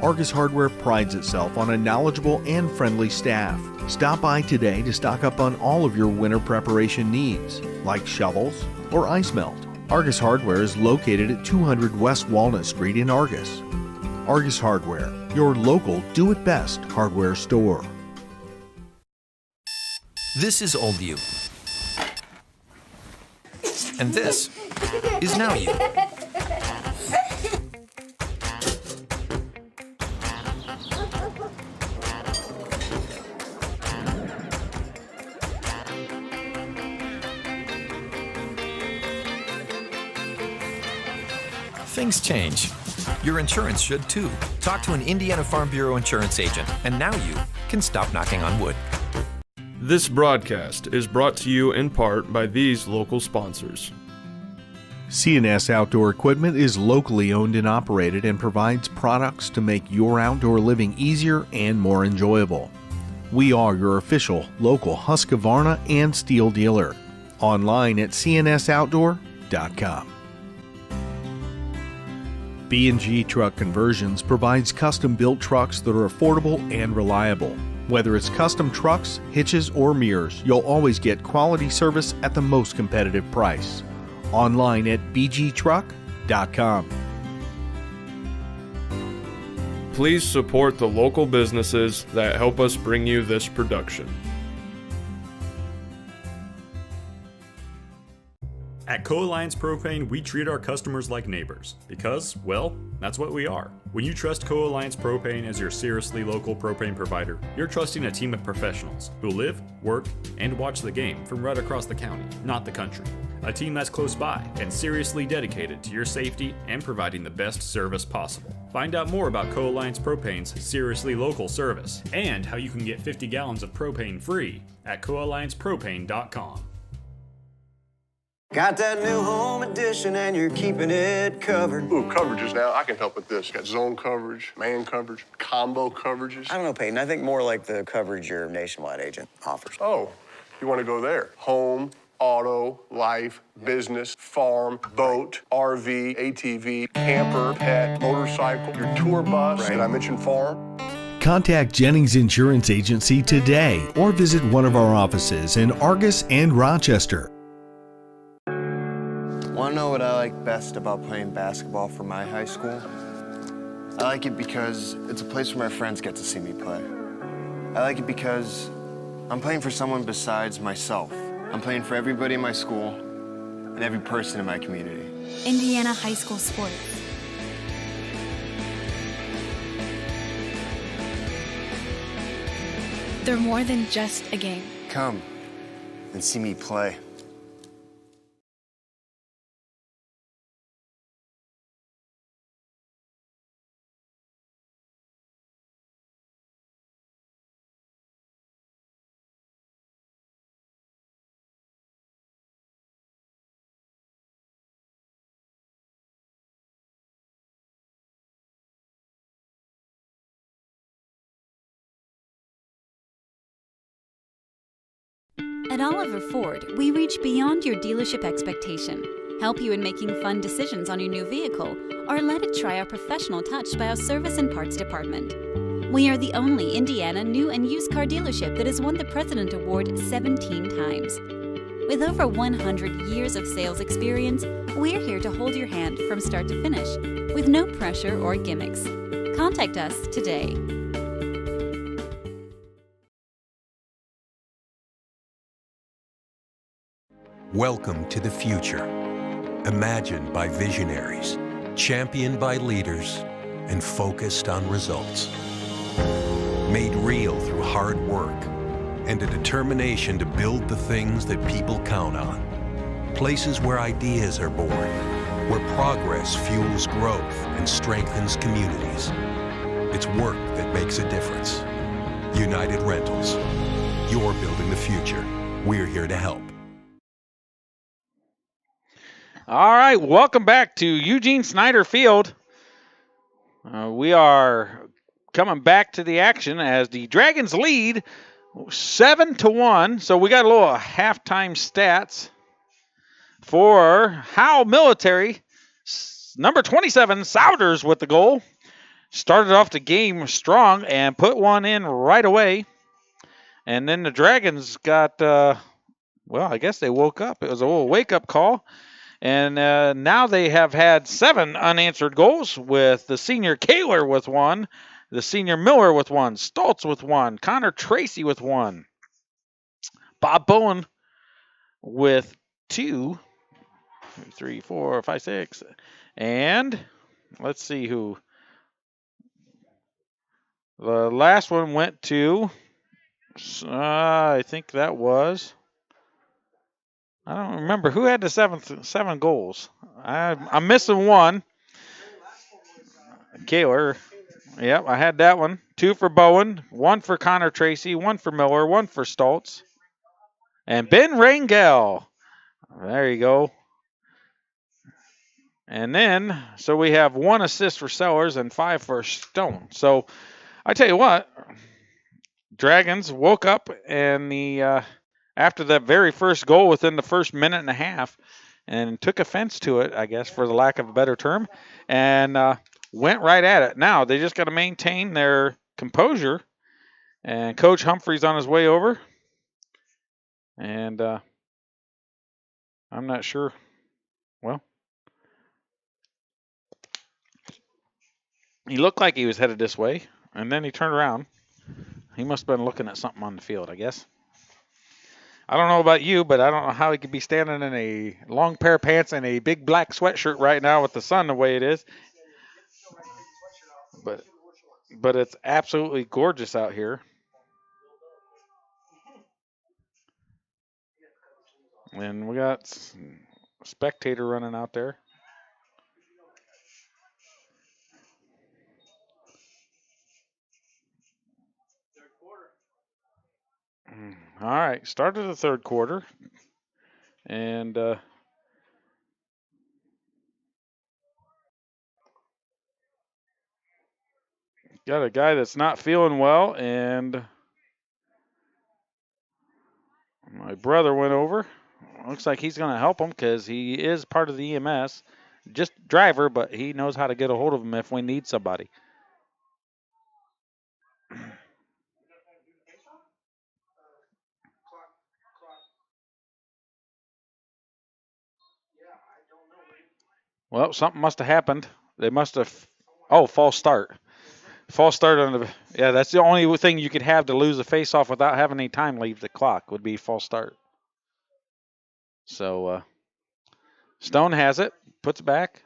Argos Hardware prides itself on a knowledgeable and friendly staff. Stop by today to stock up on all of your winter preparation needs, like shovels or ice melt. Argos Hardware is located at 200 West Walnut Street in Argos. Argos Hardware, your local do-it-best hardware store. This is Old You. And this is Now You. things change. Your insurance should too. Talk to an Indiana Farm Bureau insurance agent, and now you can stop knocking on wood. This broadcast is brought to you in part by these local sponsors. C&S Outdoor Equipment is locally owned and operated and provides products to make your outdoor living easier and more enjoyable. We are your official local Husqvarna and Steel dealer. Online at cnsoutdoor.com. B&G Truck Conversions provides custom-built trucks that are affordable and reliable. Whether it's custom trucks, hitches, or mirrors, you'll always get quality service at the most competitive price. Online at bgtruck.com. Please support the local businesses that help us bring you this production. At Co-Alliance Propane, we treat our customers like neighbors because, well, that's what we are. When you trust Co-Alliance Propane as your seriously local propane provider, you're trusting a team of professionals who live, work, and watch the game from right across the county, not the country. A team that's close by and seriously dedicated to your safety and providing the best service possible. Find out more about Co-Alliance Propane's seriously local service and how you can get 50 gallons of propane free at coalliancepropane.com. Got that new home edition and you're keeping it covered. Ooh, coverages now. I can help with this. Got zone coverage, man coverage, combo coverages. I don't know, Peyton. I think more like the coverage your nationwide agent offers. Oh, you want to go there? Home, auto, life, business, farm, boat, RV, ATV, camper, pet, motorcycle, your tour bus. Right. Did I mention farm? Contact Jennings Insurance Agency today or visit one of our offices in Argos and Rochester. Want to know what I like best about playing basketball for my high school? I like it because it's a place where my friends get to see me play. I like it because I'm playing for someone besides myself. I'm playing for everybody in my school and every person in my community. Indiana high school sports. They're more than just a game. Come and see me play. At Oliver Ford, we reach beyond your dealership expectation, help you in making fun decisions on your new vehicle, or let it try our professional touch by our service and parts department. We are the only Indiana new and used car dealership that has won the President Award 17 times. With over 100 years of sales experience, we're here to hold your hand from start to finish, with no pressure or gimmicks. Contact us today. Welcome to the future. Imagined by visionaries, championed by leaders, and focused on results. Made real through hard work and a determination to build the things that people count on. Places where ideas are born, where progress fuels growth and strengthens communities. It's work that makes a difference. United Rentals. You're building the future. We're here to help. All right, welcome back to Eugene Snyder Field. We are coming back to the action as the Dragons lead 7-1. So we got a little halftime stats for Howe Military. Number 27, Souders with the goal. Started off the game strong and put one in right away. And then the Dragons got, well, I guess they woke up. It was a little wake-up call. And now they have had 7 unanswered goals with the senior Kaler with 1, the senior Miller with 1, Stoltz with 1, Connor Tracy with 1, Bob Bowen with 2, 3, 4, 5, 6, and let's see who. The last one went to, I think that was, I don't remember who had the 7 goals. I'm missing one. Kaler. Yep, I had that one. 2 for Bowen, 1 for Connor Tracy, 1 for Miller, 1 for Stoltz. And Ben Rangel. There you go. And then, so we have 1 assist for Sellers and 5 for Stone. So I tell you what, Dragons woke up and after that very first goal within the first minute and a half and took offense to it, I guess, for the lack of a better term, and went right at it. Now they just got to maintain their composure, and Coach Humphrey's on his way over, and I'm not sure. Well, he looked like he was headed this way, and then he turned around. He must have been looking at something on the field, I guess. I don't know about you, but I don't know how he could be standing in a long pair of pants and a big black sweatshirt right now with the sun the way it is. But it's absolutely gorgeous out here. And we got a spectator running out there. All right, started the third quarter. And got a guy that's not feeling well, and my brother went over. Looks like he's going to help him because he is part of the EMS. Just driver, but he knows how to get a hold of him if we need somebody. Well, something must have happened. They must have. Oh, false start. False start on the. Yeah, that's the only thing you could have to lose a face-off without having any time leave the clock would be false start. So Stone has it, puts it back.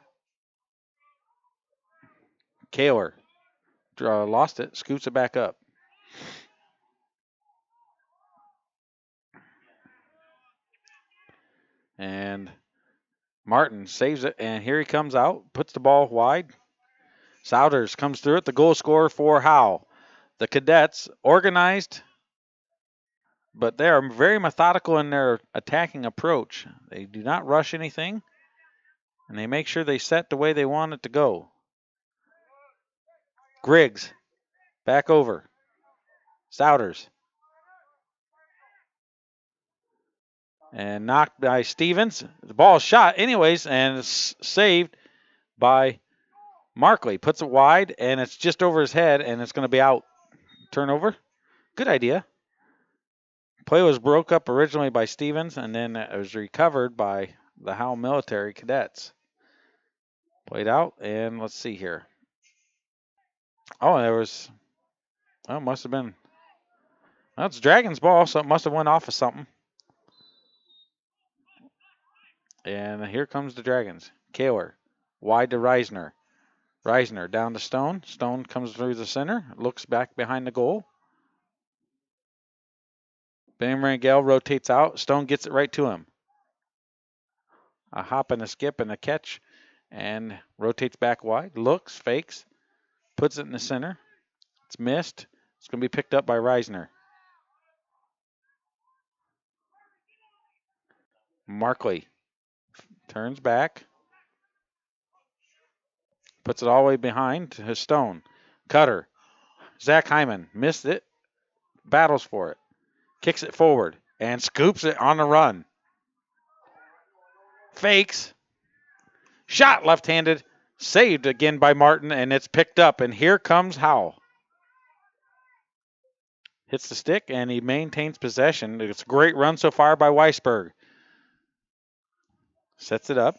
Kaler lost it, scoots it back up. And Martin saves it, and here he comes out, puts the ball wide. Souders comes through it, the goal scorer for Howe. The Cadets organized, but they are very methodical in their attacking approach. They do not rush anything, and they make sure they set the way they want it to go. Griggs, back over. Souders. And knocked by Stevens. The ball is shot anyways, and it's saved by Markley. Puts it wide, and it's just over his head, and it's going to be out. Turnover. Good idea. Play was broke up originally by Stevens, and then it was recovered by the Howe Military Cadets. Played out, and let's see here. Oh, there was... Oh, must have been... Well, it's Dragons ball, so it must have went off of something. And here comes the Dragons. Kaler, wide to Reisner. Reisner down to Stone. Stone comes through the center, looks back behind the goal. Ben Rangel rotates out. Stone gets it right to him. A hop and a skip and a catch, and rotates back wide. Looks, fakes, puts it in the center. It's missed. It's going to be picked up by Reisner. Markley turns back. Puts it all the way behind to his Stone. Cutter. Zach Hyman missed it. Battles for it. Kicks it forward and scoops it on the run. Fakes. Shot left-handed. Saved again by Martin, and it's picked up. And here comes Howe. Hits the stick, and he maintains possession. It's a great run so far by Weisberg. Sets it up.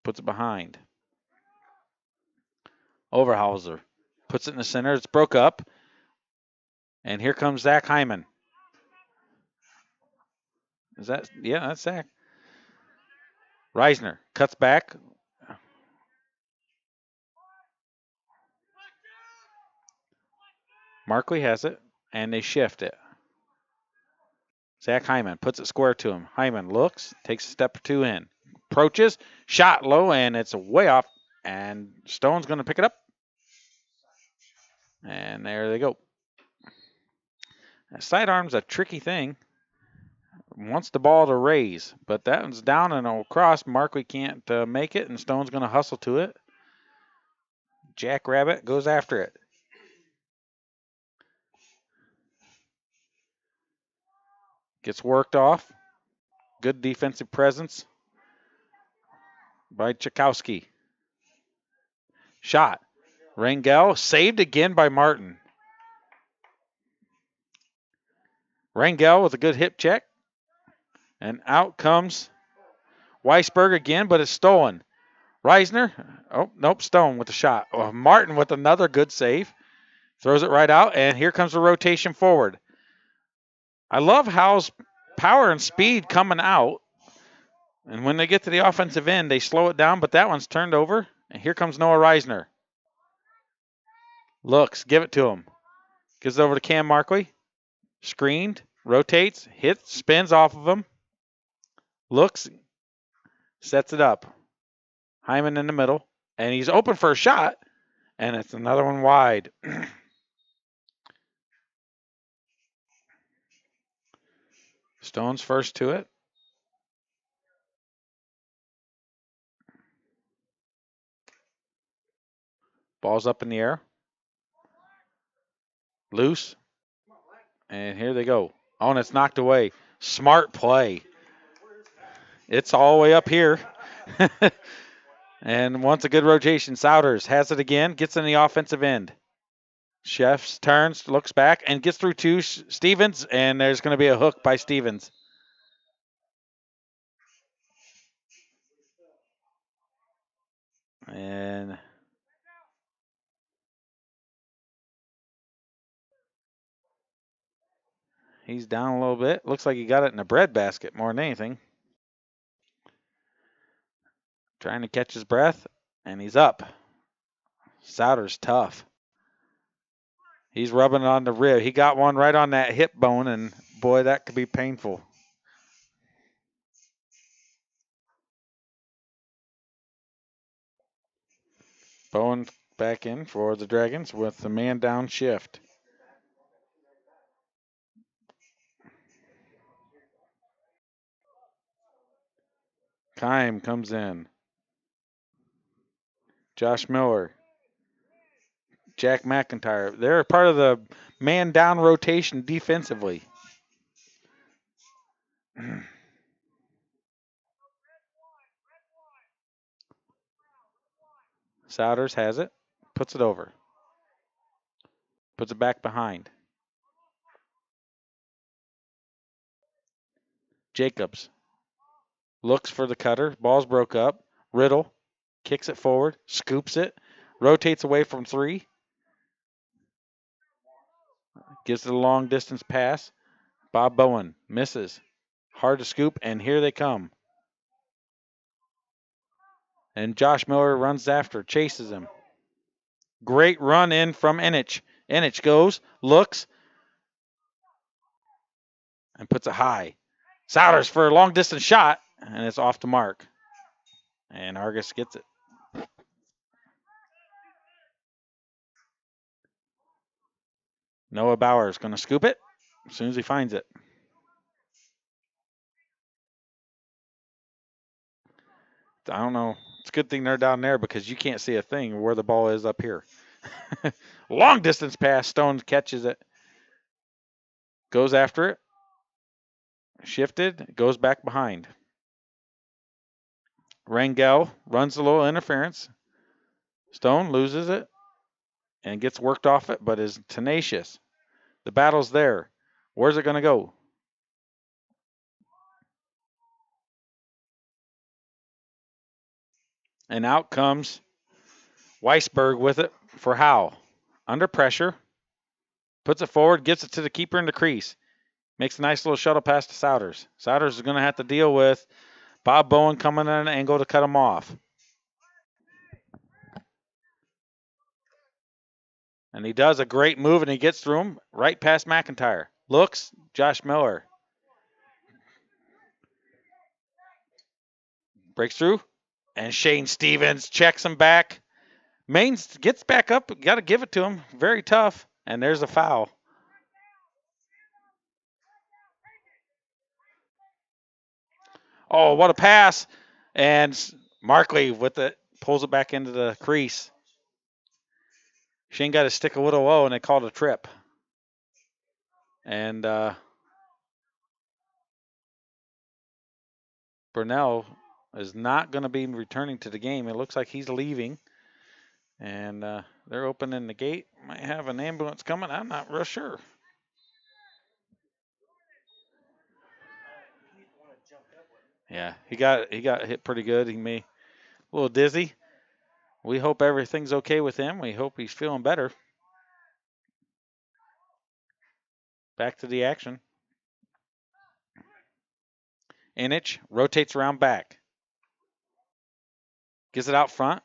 Puts it behind. Overhauser puts it in the center. It's broke up. And here comes Zach Hyman. Is that? Yeah, that's Zach. Reisner cuts back. Markley has it, and they shift it. Zach Hyman puts it square to him. Hyman looks, takes a step or two in. approaches, shot low, and it's way off. And Stone's going to pick it up. And there they go. Sidearm's a tricky thing. Wants the ball to raise, but that one's down and will cross. Markley can't make it, and Stone's going to hustle to it. Jackrabbit goes after it. Gets worked off. Good defensive presence by Tchaikovsky. Shot. Rangel saved again by Martin. Rangel with a good hip check. And out comes Weisberg again, but it's stolen. Reisner. Oh, nope, Stone with the shot. Oh, Martin with another good save. Throws it right out, and here comes the rotation forward. I love Howe's power and speed coming out. And when they get to the offensive end, they slow it down, but that one's turned over. And here comes Noah Reisner. Looks, give it to him. Gives it over to Cam Markley. Screened, rotates, hits, spins off of him. Looks, sets it up. Hyman in the middle, and he's open for a shot, and it's another one wide. Stone's first to it. Ball's up in the air. Loose. And here they go. Oh, and it's knocked away. Smart play. It's all the way up here. And once a good rotation, Souders has it again, gets in the offensive end. Chefs turns, looks back, and gets through to Stevens, and there's going to be a hook by Stevens. And he's down a little bit. Looks like he got it in a bread basket more than anything. Trying to catch his breath, and he's up. Souders tough. He's rubbing it on the rib. He got one right on that hip bone, and boy, that could be painful. Bowen back in for the Dragons with the man down shift. Kime comes in. Josh Miller. Jack McIntyre. They're part of the man down rotation defensively. Souders has it. Puts it over. Puts it back behind. Jacobs. Looks for the cutter. Ball's broke up. Riddle. Kicks it forward. Scoops it. Rotates away from three. Gives it a long distance pass. Bob Bowen misses. Hard to scoop, and here they come. And Josh Miller runs after, chases him. Great run in from Enich. Enich goes, looks, and puts it high. Souders for a long distance shot, and it's off the mark. And Argos gets it. Noah Bauer's going to scoop it as soon as he finds it. I don't know. It's a good thing they're down there because you can't see a thing where the ball is up here. Long distance pass. Stone catches it. Goes after it. Shifted. Goes back behind. Rangel runs a little interference. Stone loses it and gets worked off it, but is tenacious. The battle's there. Where's it going to go? And out comes Weisberg with it for Howe. Under pressure. Puts it forward, gets it to the keeper in the crease. Makes a nice little shuttle pass to Souders. Souders is going to have to deal with Bob Bowen coming at an angle to cut him off. And he does a great move, and he gets through him right past McIntyre. Looks, Josh Miller. Breaks through. And Shane Stevens checks him back. Maines gets back up. Got to give it to him. Very tough. And there's a foul. Oh, what a pass. And Markley with it. Pulls it back into the crease. Shane got his stick a little low, and they called a trip. And Burnell is not going to be returning to the game. It looks like he's leaving. And they're opening the gate. Might have an ambulance coming. I'm not real sure. Yeah, he got hit pretty good. He may a little dizzy. We hope everything's okay with him. We hope he's feeling better. Back to the action. Inich rotates around back. Gets it out front.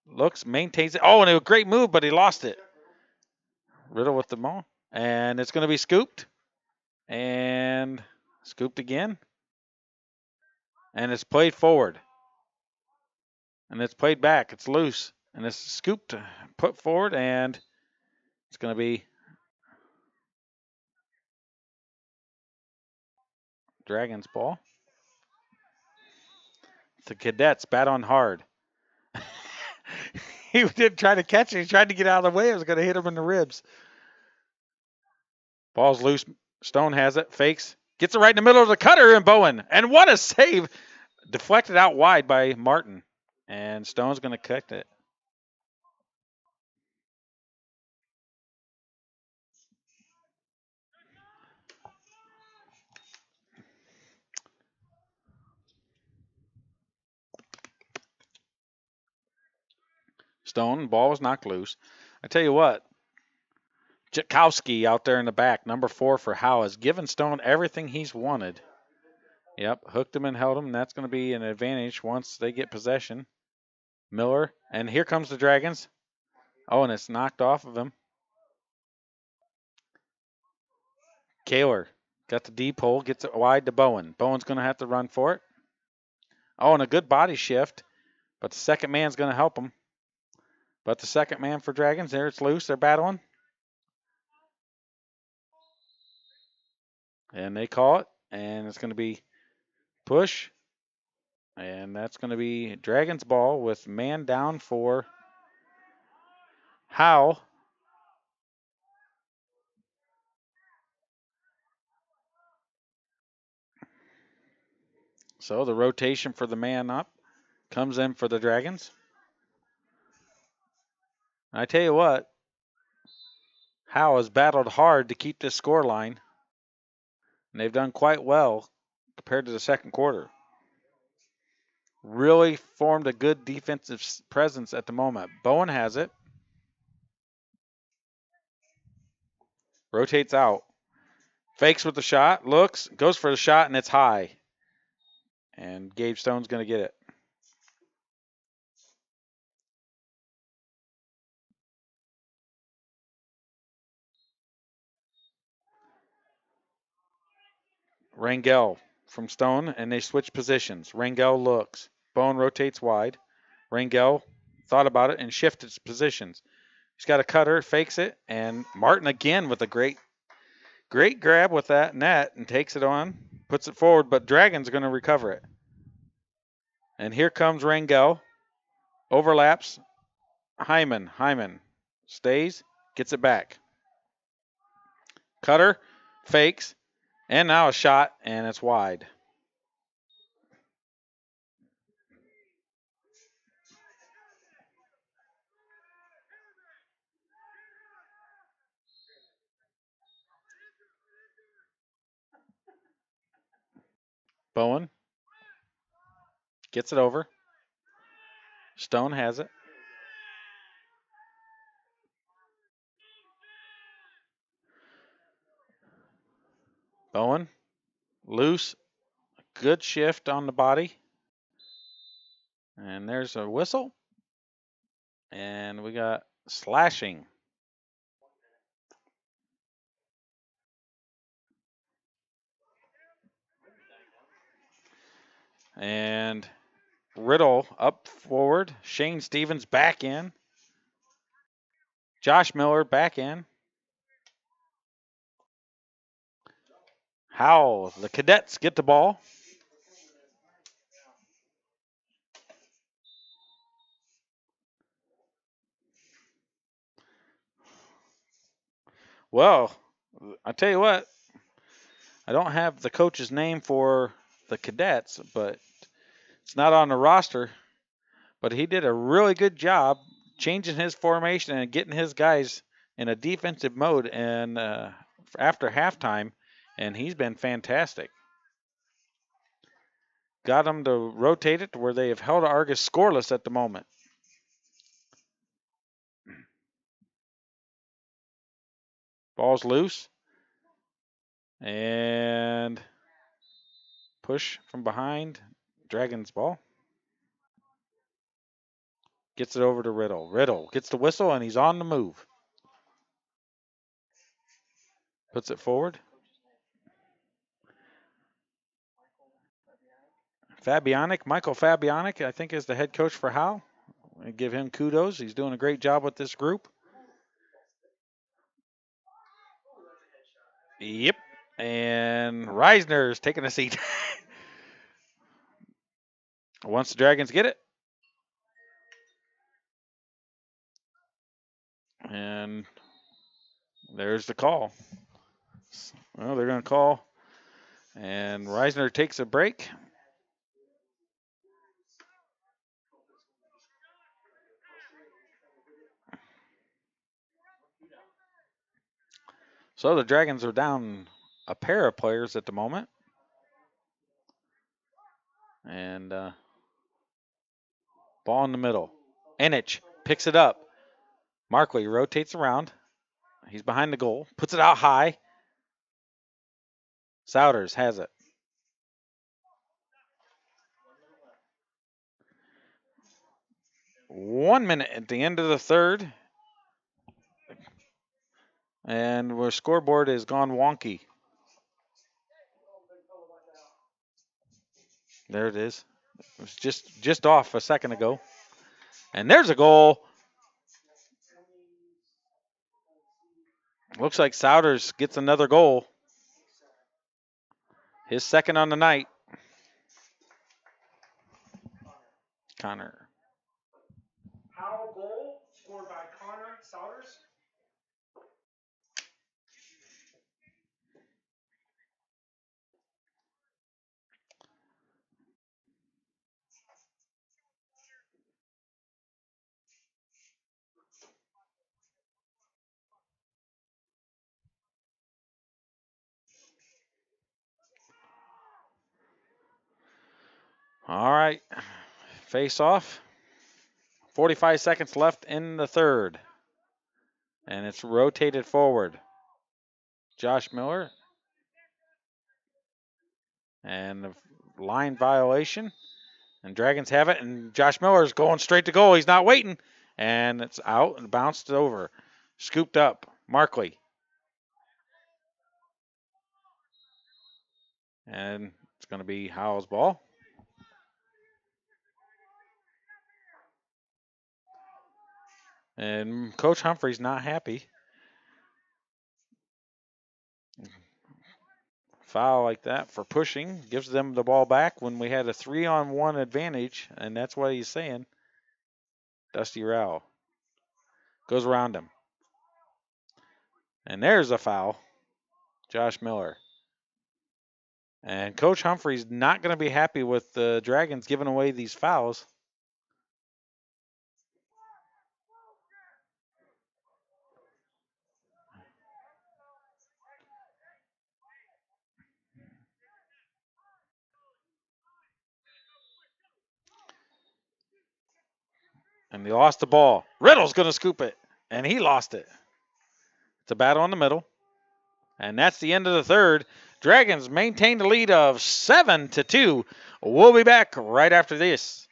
Looks, maintains it. Oh, and a great move, but he lost it. Riddle with the ball. And it's going to be scooped. And scooped again. And it's played forward. And it's played back. It's loose. And it's scooped, put forward, and it's going to be Dragons ball. The Cadets bat on hard. He didn't try to catch it. He tried to get out of the way. It was going to hit him in the ribs. Ball's loose. Stone has it. Fakes. Gets it right in the middle of the cutter and Bowen. And what a save. Deflected out wide by Martin. And Stone's going to catch it. Stone, ball was knocked loose. I tell you what, Jakowski out there in the back, number 4 for Howe, has given Stone everything he's wanted. Yep, hooked him and held him, and that's going to be an advantage once they get possession. Miller, and here comes the Dragons. Oh, and it's knocked off of him. Kaler got the deep hole, gets it wide to Bowen. Bowen's going to have to run for it. Oh, and a good body shift, but the second man's going to help him. But the second man for Dragons, there it's loose. They're battling. And they call it. And it's going to be push. And that's going to be Dragons ball with man down for Howe. So the rotation for the man up comes in for the Dragons. I tell you what, Howe has battled hard to keep this score line. And they've done quite well compared to the second quarter. Really formed a good defensive presence at the moment. Bowen has it. Rotates out. Fakes with the shot. Looks. Goes for the shot, and it's high. And Gabe Stone's going to get it. Rangel from Stone, and they switch positions. Rangel looks. Bowen rotates wide. Rangel thought about it and shifted positions. He's got a cutter, fakes it, and Martin again with a great grab with that net and takes it on, puts it forward, but Dragon's going to recover it. And here comes Rangel. Overlaps. Hyman stays, gets it back. Cutter, fakes, and now a shot, and it's wide. Bowen gets it over. Stone has it. Bowen, loose, good shift on the body. And there's a whistle. And we got slashing. And Riddle up forward. Shane Stevens back in. Josh Miller back in. Howe, the Cadets get the ball. Well, I tell you what, I don't have the coach's name for the Cadets, but it's not on the roster. But he did a really good job changing his formation and getting his guys in a defensive mode and after halftime, and he's been fantastic. Got them to rotate it to where they have held Argos scoreless at the moment. Ball's loose. And push from behind. Dragons ball. Gets it over to Riddle. Riddle gets the whistle, and he's on the move. Puts it forward. Michael Fabianic, I think, is the head coach for Howe. I give him kudos. He's doing a great job with this group. Yep. And Reisner's taking a seat. Once the Dragons get it. And there's the call. Well, they're going to call. And Reisner takes a break. So the Dragons are down a pair of players at the moment. And ball in the middle. Enich picks it up. Markley rotates around. He's behind the goal. Puts it out high. Souders has it. One minute at the end of the third. And our scoreboard has gone wonky. There it is. It was just off a second ago. And there's a goal. Looks like Souders gets another goal. His second on the night. Connor. Howe goal scored by Connor Souders. All right. Face off. 45 seconds left in the third. And it's rotated forward. Josh Miller. And the line violation. And Dragons have it. And Josh Miller's going straight to goal. He's not waiting. And it's out and bounced over. Scooped up. Markley. And it's going to be Howe's ball. And Coach Humphrey's not happy. Foul like that for pushing. Gives them the ball back when we had a 3-on-1 advantage. And that's what he's saying. Dusty Rao. Goes around him. And there's a foul. Josh Miller. And Coach Humphrey's not going to be happy with the Dragons giving away these fouls. And they lost the ball. Riddle's going to scoop it. And he lost it. It's a battle in the middle. And that's the end of the third. Dragons maintain the lead of 7-2. We'll be back right after this.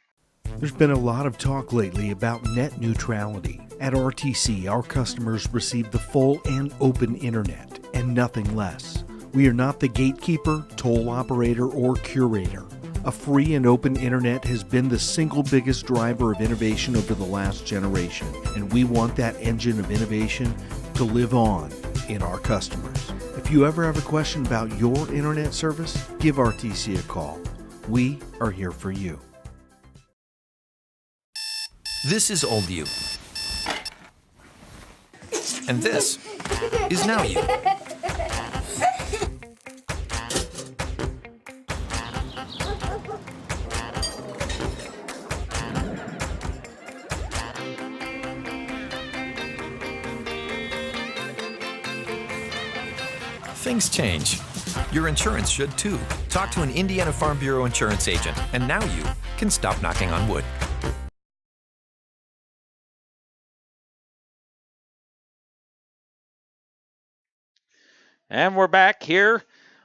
There's been a lot of talk lately about net neutrality. At RTC, our customers receive the full and open internet and nothing less. We are not the gatekeeper, toll operator, or curator. A free and open internet has been the single biggest driver of innovation over the last generation, and we want that engine of innovation to live on in our customers. If you ever have a question about your internet service, give RTC a call. We are here for you. This is old you. And this is now you. Things change. Your insurance should too. Talk to an Indiana Farm Bureau insurance agent, and now you can stop knocking on wood. And we're back here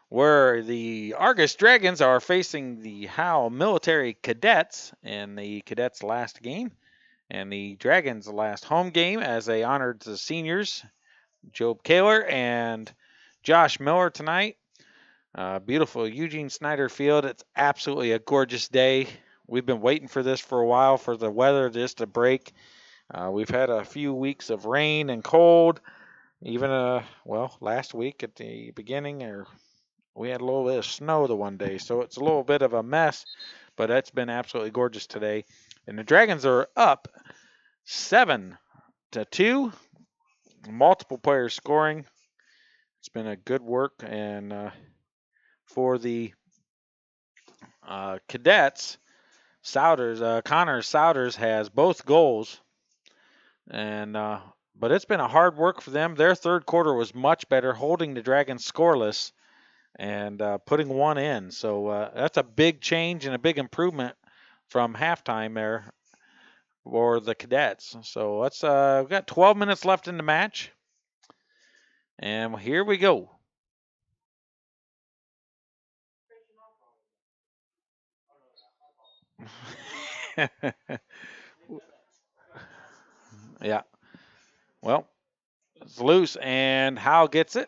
where the Argos Dragons are facing the Howe Military Cadets in the Cadets' last game, and the Dragons' last home game as they honored the seniors, Job Kaler and Josh Miller tonight. Beautiful Eugene Snyder Field. It's absolutely a gorgeous day. We've been waiting for this for a while, for the weather just to break. We've had a few weeks of rain and cold. Even, last week at the beginning, we had a little bit of snow the one day, so it's a little bit of a mess, but it's been absolutely gorgeous today. And the Dragons are up 7-2, multiple players scoring. It's been a good work, and for the Cadets, Connor Souders has both goals, and but it's been a hard work for them. Their third quarter was much better, holding the Dragons scoreless and putting one in. So that's a big change and a big improvement from halftime there for the Cadets. So let's we've got 12 minutes left in the match, and here we go. Yeah. Well, it's loose, and Howe gets it.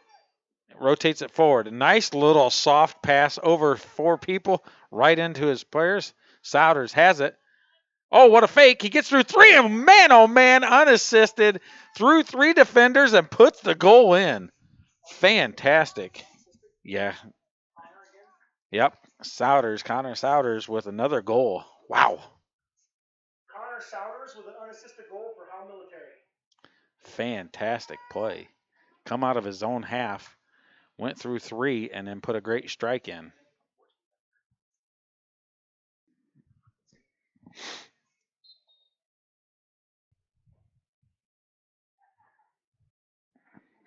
Rotates it forward. A nice little soft pass over 4 people right into his players. Souders has it. Oh, what a fake. He gets through 3, and man, oh man, unassisted, through 3 defenders and puts the goal in. Fantastic. Yeah. Yep. Connor Souders with another goal. Wow. Connor Souders with an unassisted goal for Howe Military. Fantastic play. Come out of his own half, went through 3, and then put a great strike in.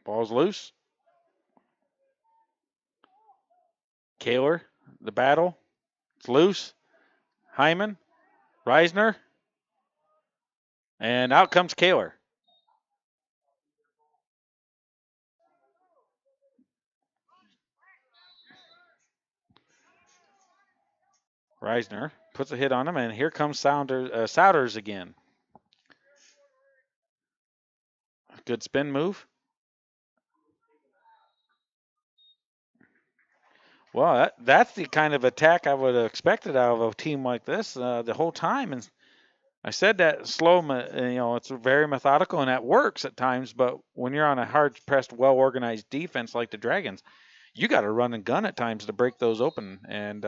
Ball's loose. Kaler, the battle. It's loose. Hyman, Reisner, and out comes Kaler. Reisner puts a hit on him, and here comes Souders again. Good spin move. Well, that's the kind of attack I would have expected out of a team like this the whole time. And I said that slow, it's very methodical, and that works at times. But when you're on a hard-pressed, well-organized defense like the Dragons, you got to run and gun at times to break those open. And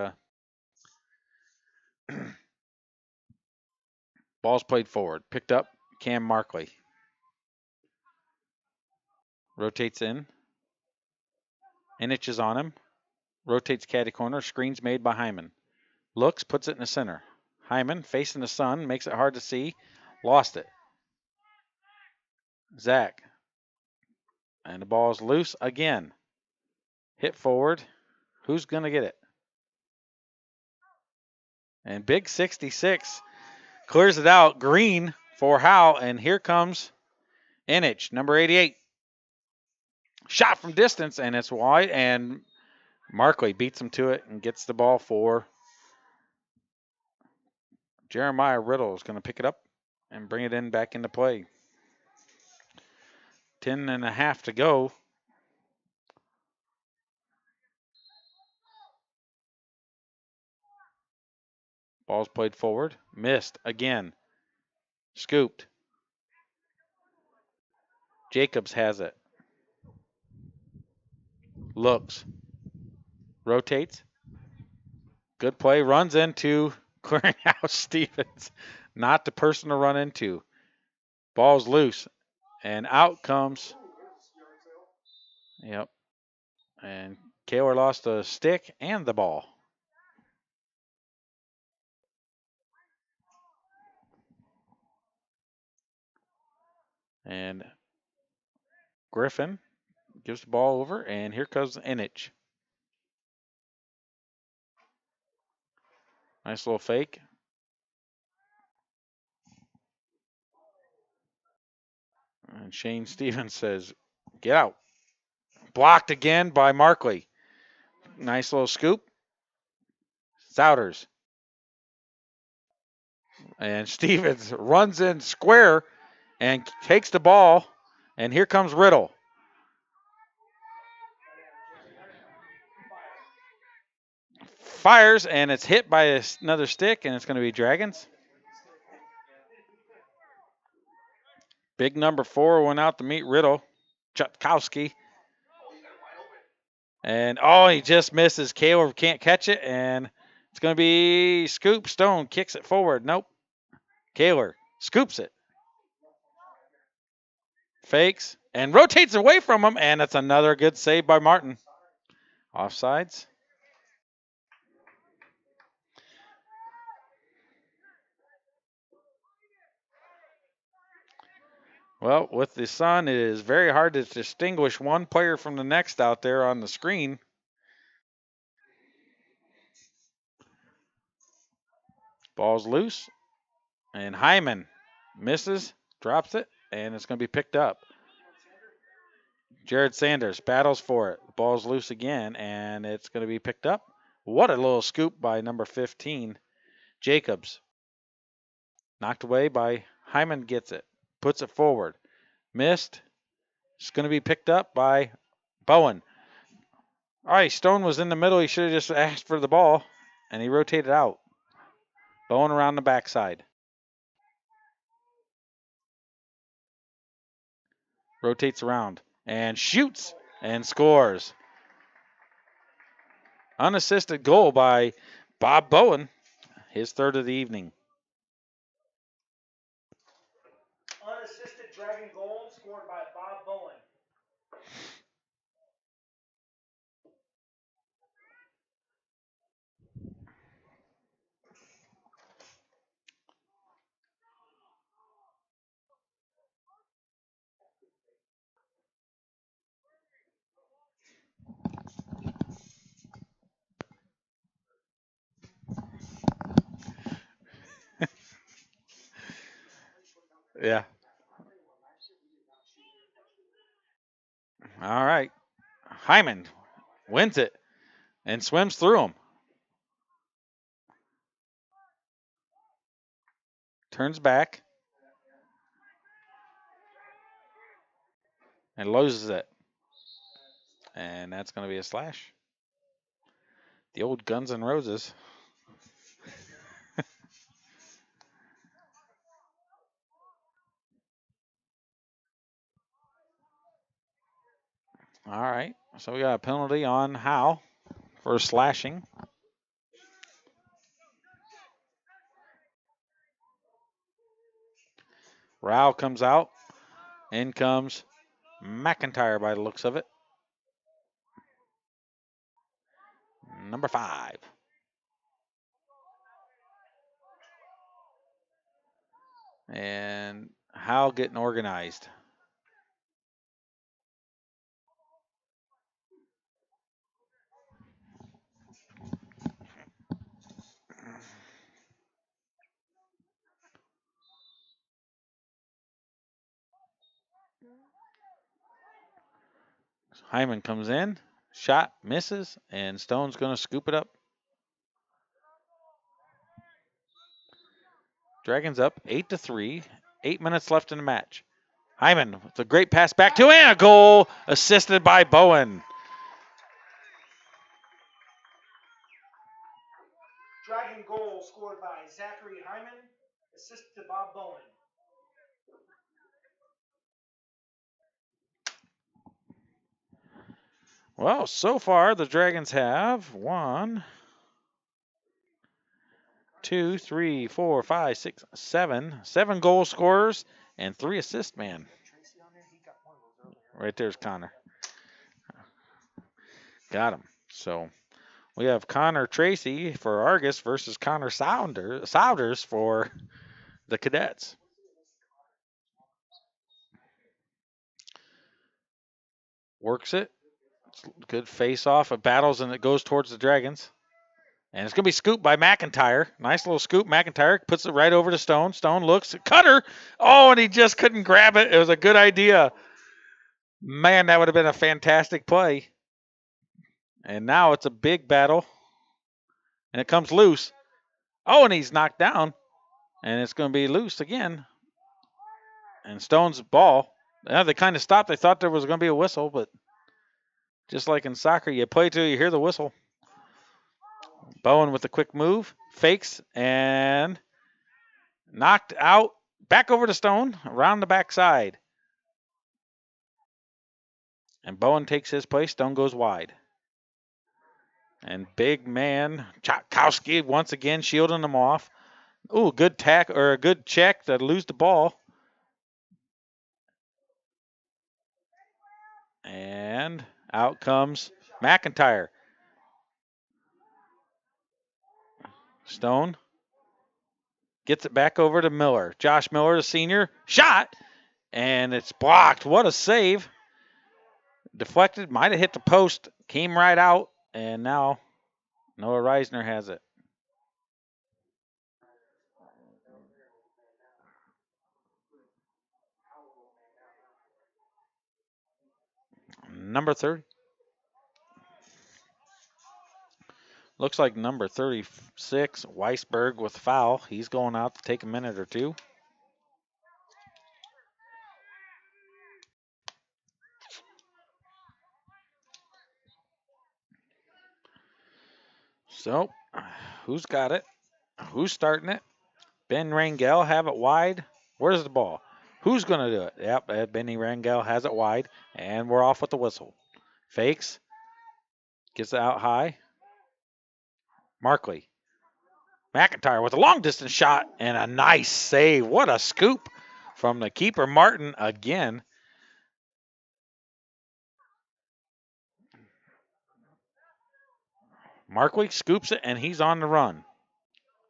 ball's played forward. Picked up Cam Markley. Rotates in. Inich is on him. Rotates caddy corner. Screen's made by Hyman. Looks, puts it in the center. Hyman, facing the sun, makes it hard to see. Lost it. Zach. And the ball's loose again. Hit forward. Who's going to get it? And big 66 clears it out. Green for Howe. And here comes Inich, number 88. Shot from distance, and it's wide. And Markley beats him to it and gets the ball for Jeremiah Riddle. Is going to pick it up and bring it in back into play. 10.5 to go. Ball's played forward. Missed again. Scooped. Jacobs has it. Looks. Rotates. Good play. Runs into Clearinghouse Stevens. Not the person to run into. Ball's loose. And out comes. Yep. And Kaler lost the stick and the ball. And Griffin gives the ball over, and here comes Inich. Nice little fake. And Shane Stevens says, get out. Blocked again by Markley. Nice little scoop. Souders. And Stevens runs in square and takes the ball. And here comes Riddle. Fires, and it's hit by another stick, and it's going to be Dragons. Big number 4 went out to meet Riddle. Chutkowski. And, he just misses. Kaler can't catch it, and it's going to be Scoop. Stone kicks it forward. Nope. Kaler scoops it. Fakes and rotates away from him, and it's another good save by Martin. Offsides. Well, with the sun, it is very hard to distinguish one player from the next out there on the screen. Ball's loose, and Hyman misses, drops it, and it's going to be picked up. Jared Sanders battles for it. The ball's loose again, and it's going to be picked up. What a little scoop by number 15, Jacobs. Knocked away by Hyman, gets it. Puts it forward. Missed. It's going to be picked up by Bowen. All right, Stone was in the middle. He should have just asked for the ball, and he rotated out. Bowen around the backside. Rotates around and shoots and scores. Unassisted goal by Bob Bowen, his third of the evening. Unassisted Dragon goal scored by Bob Bowen. Yeah. All right. Hyman wins it and swims through him. Turns back and loses it. And that's going to be a slash. The old Guns N' Roses. All right. So we got a penalty on Howe for slashing. Rao comes out. In comes McIntyre by the looks of it. Number 5. And Howe getting organized. Hyman comes in, shot, misses, and Stone's going to scoop it up. Dragons up 8-3. 8 minutes left in the match. Hyman with a great pass back to and a goal assisted by Bowen. Dragon goal scored by assist to Bob Bowen. Well, so far the Dragons have 1, 2, 3, 4, 5, 6, 7. 7 goal scorers and 3 assist man. Right there's Connor. Got him. So we have Connor Tracy for Argus versus Connor Souders for the Cadets. Works it. Good face off. It battles and it goes towards the Dragons. And it's going to be scooped by McIntyre. Nice little scoop. McIntyre puts it right over to Stone. Stone looks. Cutter. Oh, and he just couldn't grab it. It was a good idea. Man, that would have been a fantastic play. And now it's a big battle. And it comes loose. Oh, and he's knocked down. And it's going to be loose again. And Stone's ball. Yeah, they kind of stopped. They thought there was going to be a whistle, but just like in soccer, you play till you hear the whistle. Bowen with a quick move. Fakes and knocked out. Back over to Stone. Around the backside. And Bowen takes his place. Stone goes wide. And big man Tchaikovsky once again shielding them off. Ooh, good tack or a good check to lose the ball. And out comes McIntyre. Stone gets it back over to Miller. Josh Miller, the senior. Shot. And it's blocked. What a save. Deflected. Might have hit the post. Came right out. And now Noah Reisner has it. Number 30. Looks like number 36, Weisberg with foul. He's going out to take a minute or two. So, who's got it? Who's starting it? Ben Rangel have it wide. Where's the ball? Who's going to do it? Yep, Benny Rangel has it wide, and we're off with the whistle. Fakes. Gets it out high. Markley. McIntyre with a long distance shot and a nice save. What a scoop from the keeper, Martin, again. Markley scoops it, and he's on the run.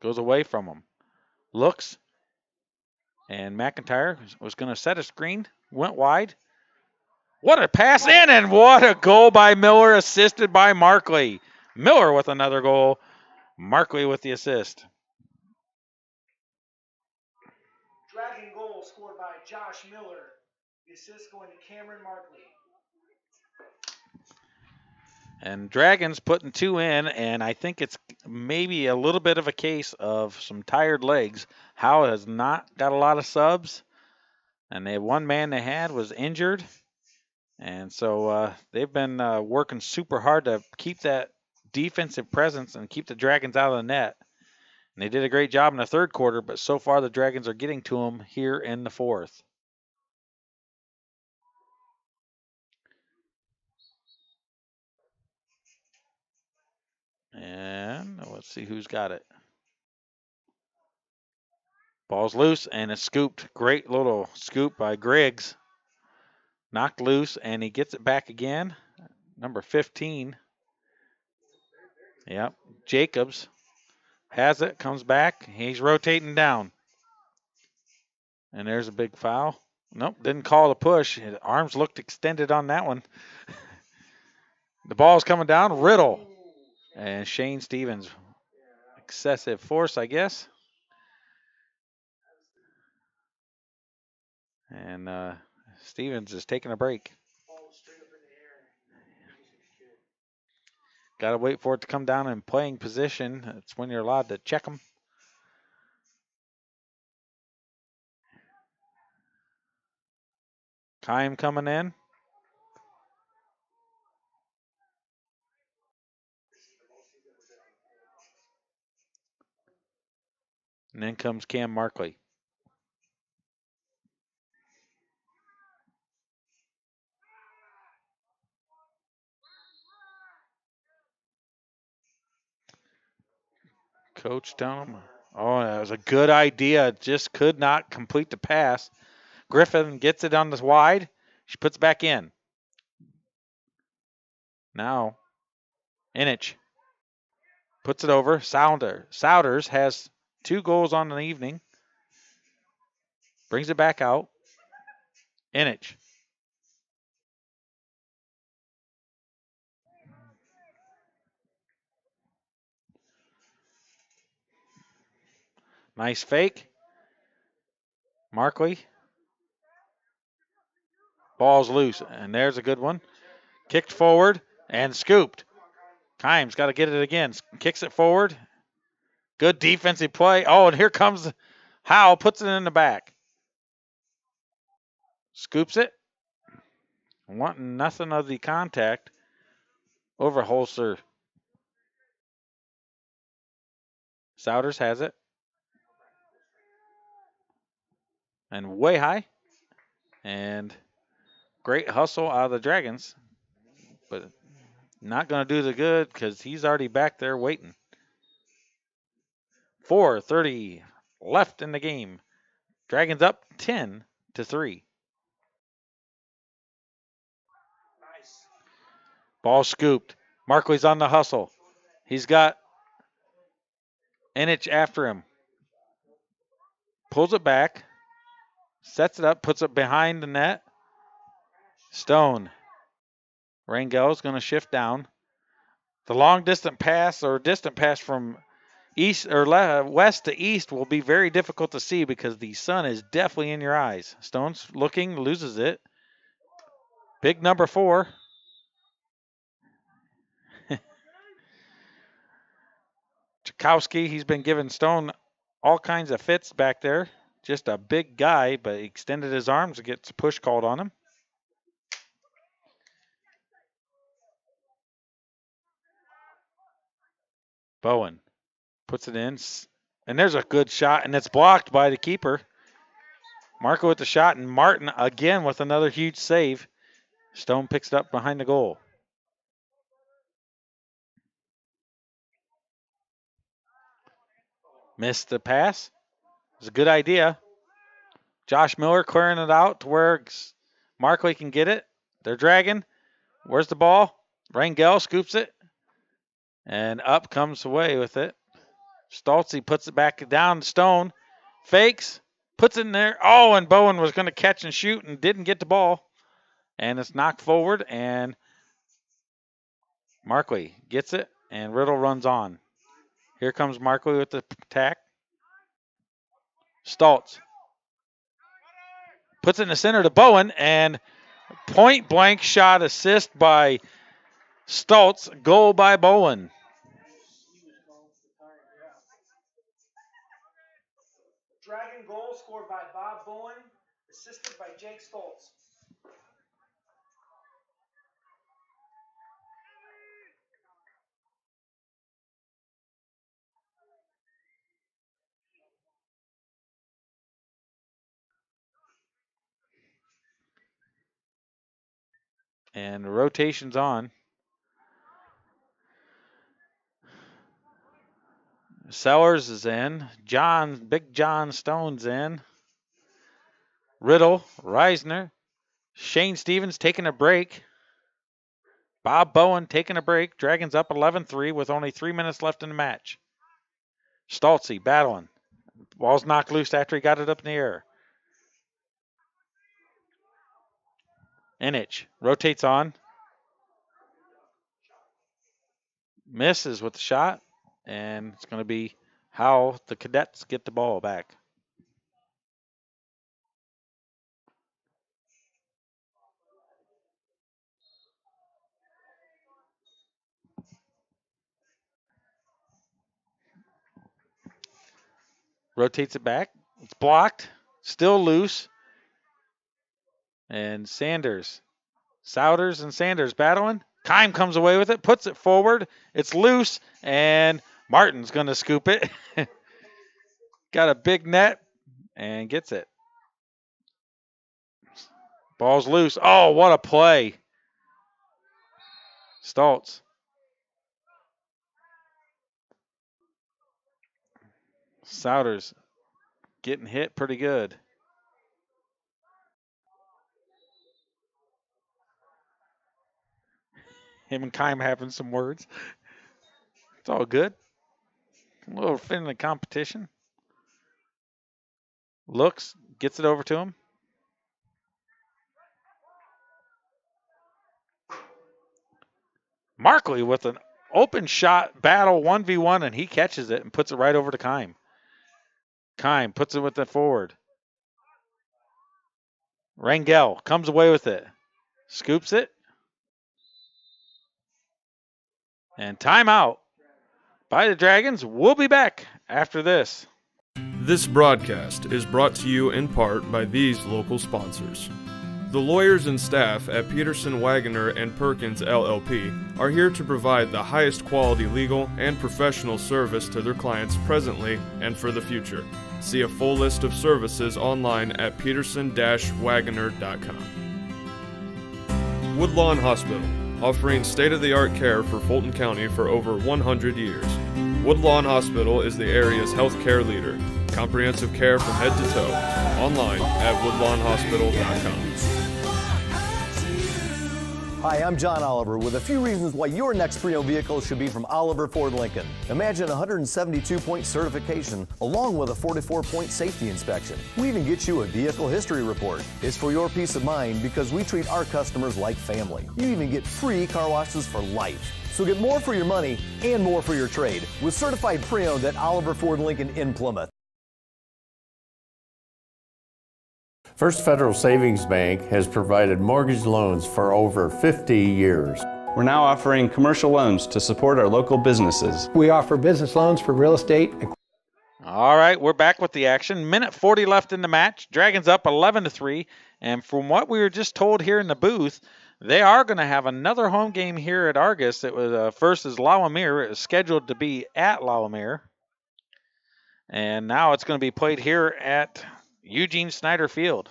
Goes away from him. Looks. And McIntyre was going to set a screen. Went wide. What a pass in, and what a goal by Miller, assisted by Markley. Miller with another goal. Markley with the assist. Dragon goal scored by Josh Miller. The assist going to Cameron Markley. And Dragons putting 2 in, and I think it's maybe a little bit of a case of some tired legs. Howe has not got a lot of subs, and they one man they had was injured. And so they've been working super hard to keep that defensive presence and keep the Dragons out of the net. And they did a great job in the third quarter, but so far the Dragons are getting to them here in the fourth. And let's see who's got it. Ball's loose, and it's scooped. Great little scoop by Griggs. Knocked loose, and he gets it back again. Number 15. Yep, Jacobs has it, comes back. He's rotating down. And there's a big foul. Nope, didn't call the push. His arms looked extended on that one. The ball's coming down. Riddle. And Shane Stevens. Excessive force, I guess. And Stevens is taking a break. Got to wait for it to come down in playing position. That's when you're allowed to check them. Kime coming in. And then comes Cam Markley. Coach telling him. Oh, that was a good idea. Just could not complete the pass. Griffin gets it on the wide. She puts it back in. Now, Inich puts it over. Souders has 2 goals on the evening. Brings it back out. Inich. Nice fake. Markley. Ball's loose, and there's a good one. Kicked forward and scooped. Kimes got to get it again. Kicks it forward. Good defensive play. Oh, and here comes Howe. Puts it in the back. Scoops it. Wanting nothing of the contact over Holster. Souders has it. And way high. And great hustle out of the Dragons. But not going to do the good because he's already back there waiting. 4:30 left in the game. Dragons up 10-3. Ball scooped. Markley's on the hustle. He's got Inich after him. Pulls it back. Sets it up. Puts it behind the net. Stone. Rangel's going to shift down. The long distant pass from east or west to east will be very difficult to see because the sun is definitely in your eyes. Stone's looking, loses it. Big number 4. Chakowski, he's been giving Stone all kinds of fits back there. Just a big guy, but he extended his arms and gets a push called on him. Bowen puts it in, and there's a good shot, and it's blocked by the keeper. Marco with the shot, and Martin again with another huge save. Stone picks it up behind the goal. Missed the pass. It was a good idea. Josh Miller clearing it out to where Markley can get it. They're dragging. Where's the ball? Rangel scoops it. And up comes away with it. Stoltze puts it back down to Stone. Fakes. Puts it in there. Oh, and Bowen was going to catch and shoot and didn't get the ball. And it's knocked forward. And Markley gets it. And Riddle runs on. Here comes Markley with the attack. Stoltz puts it in the center to Bowen, and point blank shot assist by Stoltz, goal by Bowen. Dragon goal scored by Bob Bowen, assisted by Jake Stoltz. And the rotation's on. Sellers is in. Big John Stone's in. Riddle, Reisner, Shane Stevens taking a break. Bob Bowen taking a break. Dragons up 11-3 with only 3 minutes left in the match. Stoltze battling. Ball's knocked loose after he got it up in the air. Inich rotates on. Misses with the shot. And it's going to be how the Cadets get the ball back. Rotates it back. It's blocked. Still loose. And Souders and Sanders battling. Kime comes away with it, puts it forward. It's loose, and Martin's going to scoop it. Got a big net and gets it. Ball's loose. Oh, what a play. Stoltz. Souders getting hit pretty good. Him and Kime having some words. It's all good. A little friendly competition. Looks, gets it over to him. Markley with an open shot battle 1v1, and he catches it and puts it right over to Kime. Kime puts it with the forward. Rangel comes away with it. Scoops it. And timeout by the Dragons. We'll be back after this. This broadcast is brought to you in part by these local sponsors. The lawyers and staff at Peterson, Wagoner & Perkins LLP are here to provide the highest quality legal and professional service to their clients presently and for the future. See a full list of services online at peterson-wagoner.com. Woodlawn Hospital, offering state-of-the-art care for Fulton County for over 100 years. Woodlawn Hospital is the area's healthcare leader. Comprehensive care from head to toe. Online at woodlawnhospital.com. Hi, I'm John Oliver with a few reasons why your next pre-owned vehicle should be from Oliver Ford Lincoln. Imagine a 172-point certification along with a 44-point safety inspection. We even get you a vehicle history report. It's for your peace of mind because we treat our customers like family. You even get free car washes for life. So get more for your money and more for your trade with certified pre-owned at Oliver Ford Lincoln in Plymouth. First Federal Savings Bank has provided mortgage loans for over 50 years. We're now offering commercial loans to support our local businesses. We offer business loans for real estate. All right, we're back with the action. Minute 40 left in the match. Dragons up 11-3. And from what we were just told here in the booth, they are going to have another home game here at Argos. It was first is Lawamere. It was scheduled to be at Lawamere. And now it's going to be played here at Eugene Snyder Field.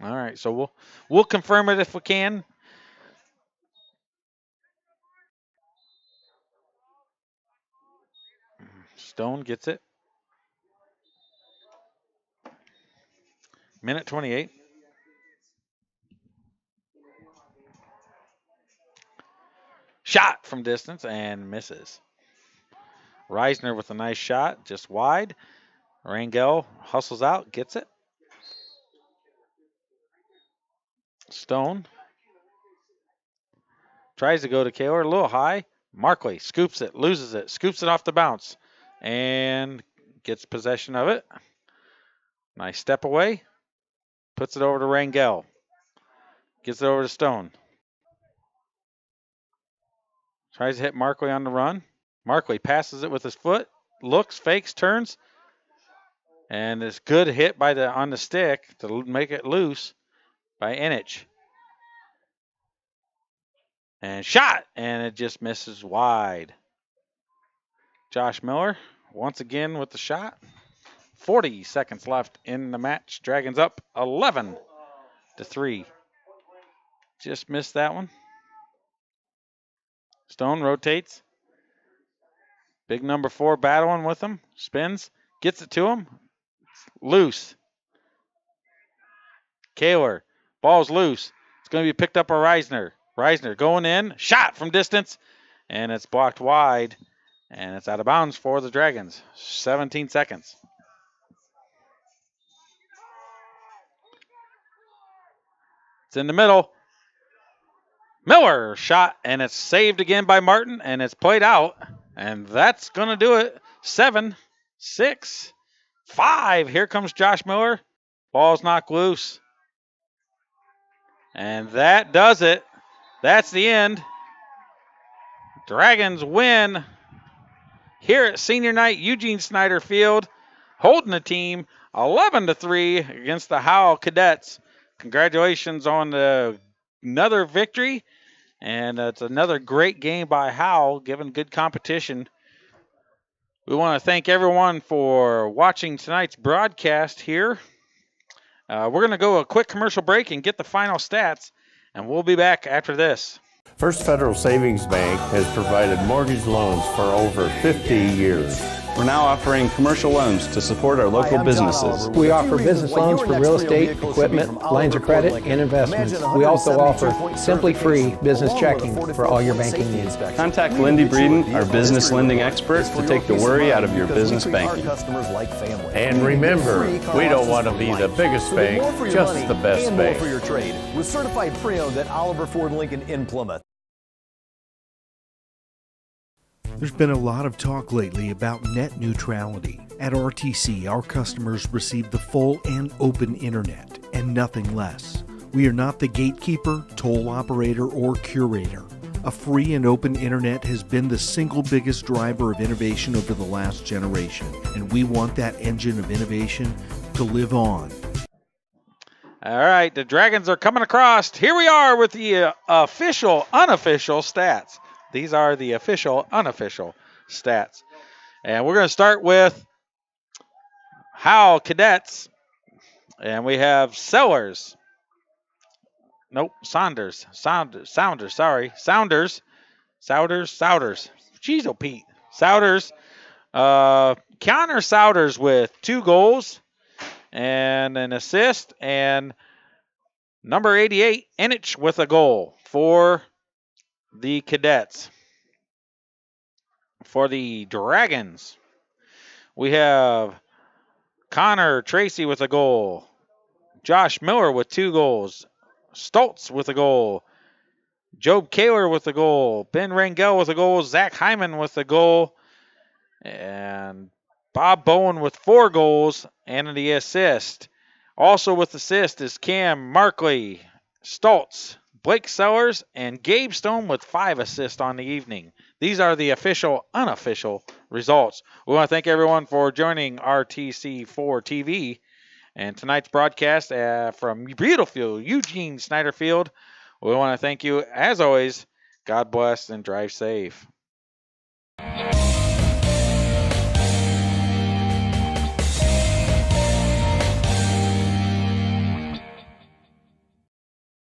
All right, so we'll confirm it if we can. Stone gets it. Minute 28. Shot from distance and misses. Reisner with a nice shot, just wide. Rangel hustles out, gets it. Stone tries to go to Kaler, a little high. Markley scoops it, loses it, scoops it off the bounce, and gets possession of it. Nice step away. Puts it over to Rangel. Gets it over to Stone. Tries to hit Markley on the run. Markley passes it with his foot, looks, fakes, turns, and it's good hit by on the stick to make it loose by Inich. And shot, and it just misses wide. Josh Miller once again with the shot. 40 seconds left in the match. Dragons up 11-3. Just missed that one. Stone rotates. Big number 4 battling with him. Spins. Gets it to him. Loose. Kaler. Ball's loose. It's going to be picked up by Reisner. Reisner going in. Shot from distance. And it's blocked wide. And it's out of bounds for the Dragons. 17 seconds. It's in the middle. Miller shot, and it's saved again by Martin, and it's played out. And that's going to do it. 7, 6, 5. Here comes Josh Miller. Ball's knocked loose. And that does it. That's the end. Dragons win here at Senior Night, Eugene Snyder Field, holding the team 11-3 against the Howe Cadets. Congratulations on another victory. And it's another great game by Howe, giving good competition. We want to thank everyone for watching tonight's broadcast here. We're going to go a quick commercial break and get the final stats, and we'll be back after this. First Federal Savings Bank has provided mortgage loans for over 50 years. We're now offering commercial loans to support our local businesses. We offer business loans for real estate, equipment, lines of credit, and investments. We also offer simply free business checking for all your banking needs. Contact Lindy Breeden, our business lending expert, to take the worry out of your business banking. And remember, we don't want to be the biggest bank, just the best bank. For your trade, with certified pre-owned at Oliver Ford Lincoln in Plymouth. There's been a lot of talk lately about net neutrality. At RTC, our customers receive the full and open internet and nothing less. We are not the gatekeeper, toll operator, or curator. A free and open internet has been the single biggest driver of innovation over the last generation, and we want that engine of innovation to live on. All right, the Dragons are coming across. Here we are with the official, unofficial stats. These are the official, unofficial stats. And we're going to start with Howe Cadets. And we have Sellers. Nope, Sounders. Jeez, oh, Pete. Souders. Connor Souders with 2 goals and an assist. And number 88, Enich with a goal for the Cadets. For the Dragons, we have Connor Tracy with a goal, Josh Miller with 2 goals, Stoltz with a goal, Job Kaler with a goal, Ben Rangel with a goal, Zach Hyman with a goal, and Bob Bowen with 4 goals and the assist. Also with assist is Cam Markley, Stoltz, Blake Sellers, and Gabe Stone with 5 assists on the evening. These are the official, unofficial results. We want to thank everyone for joining RTC4 TV and tonight's broadcast from beautiful Eugene Snyder Field. We want to thank you, as always. God bless and drive safe.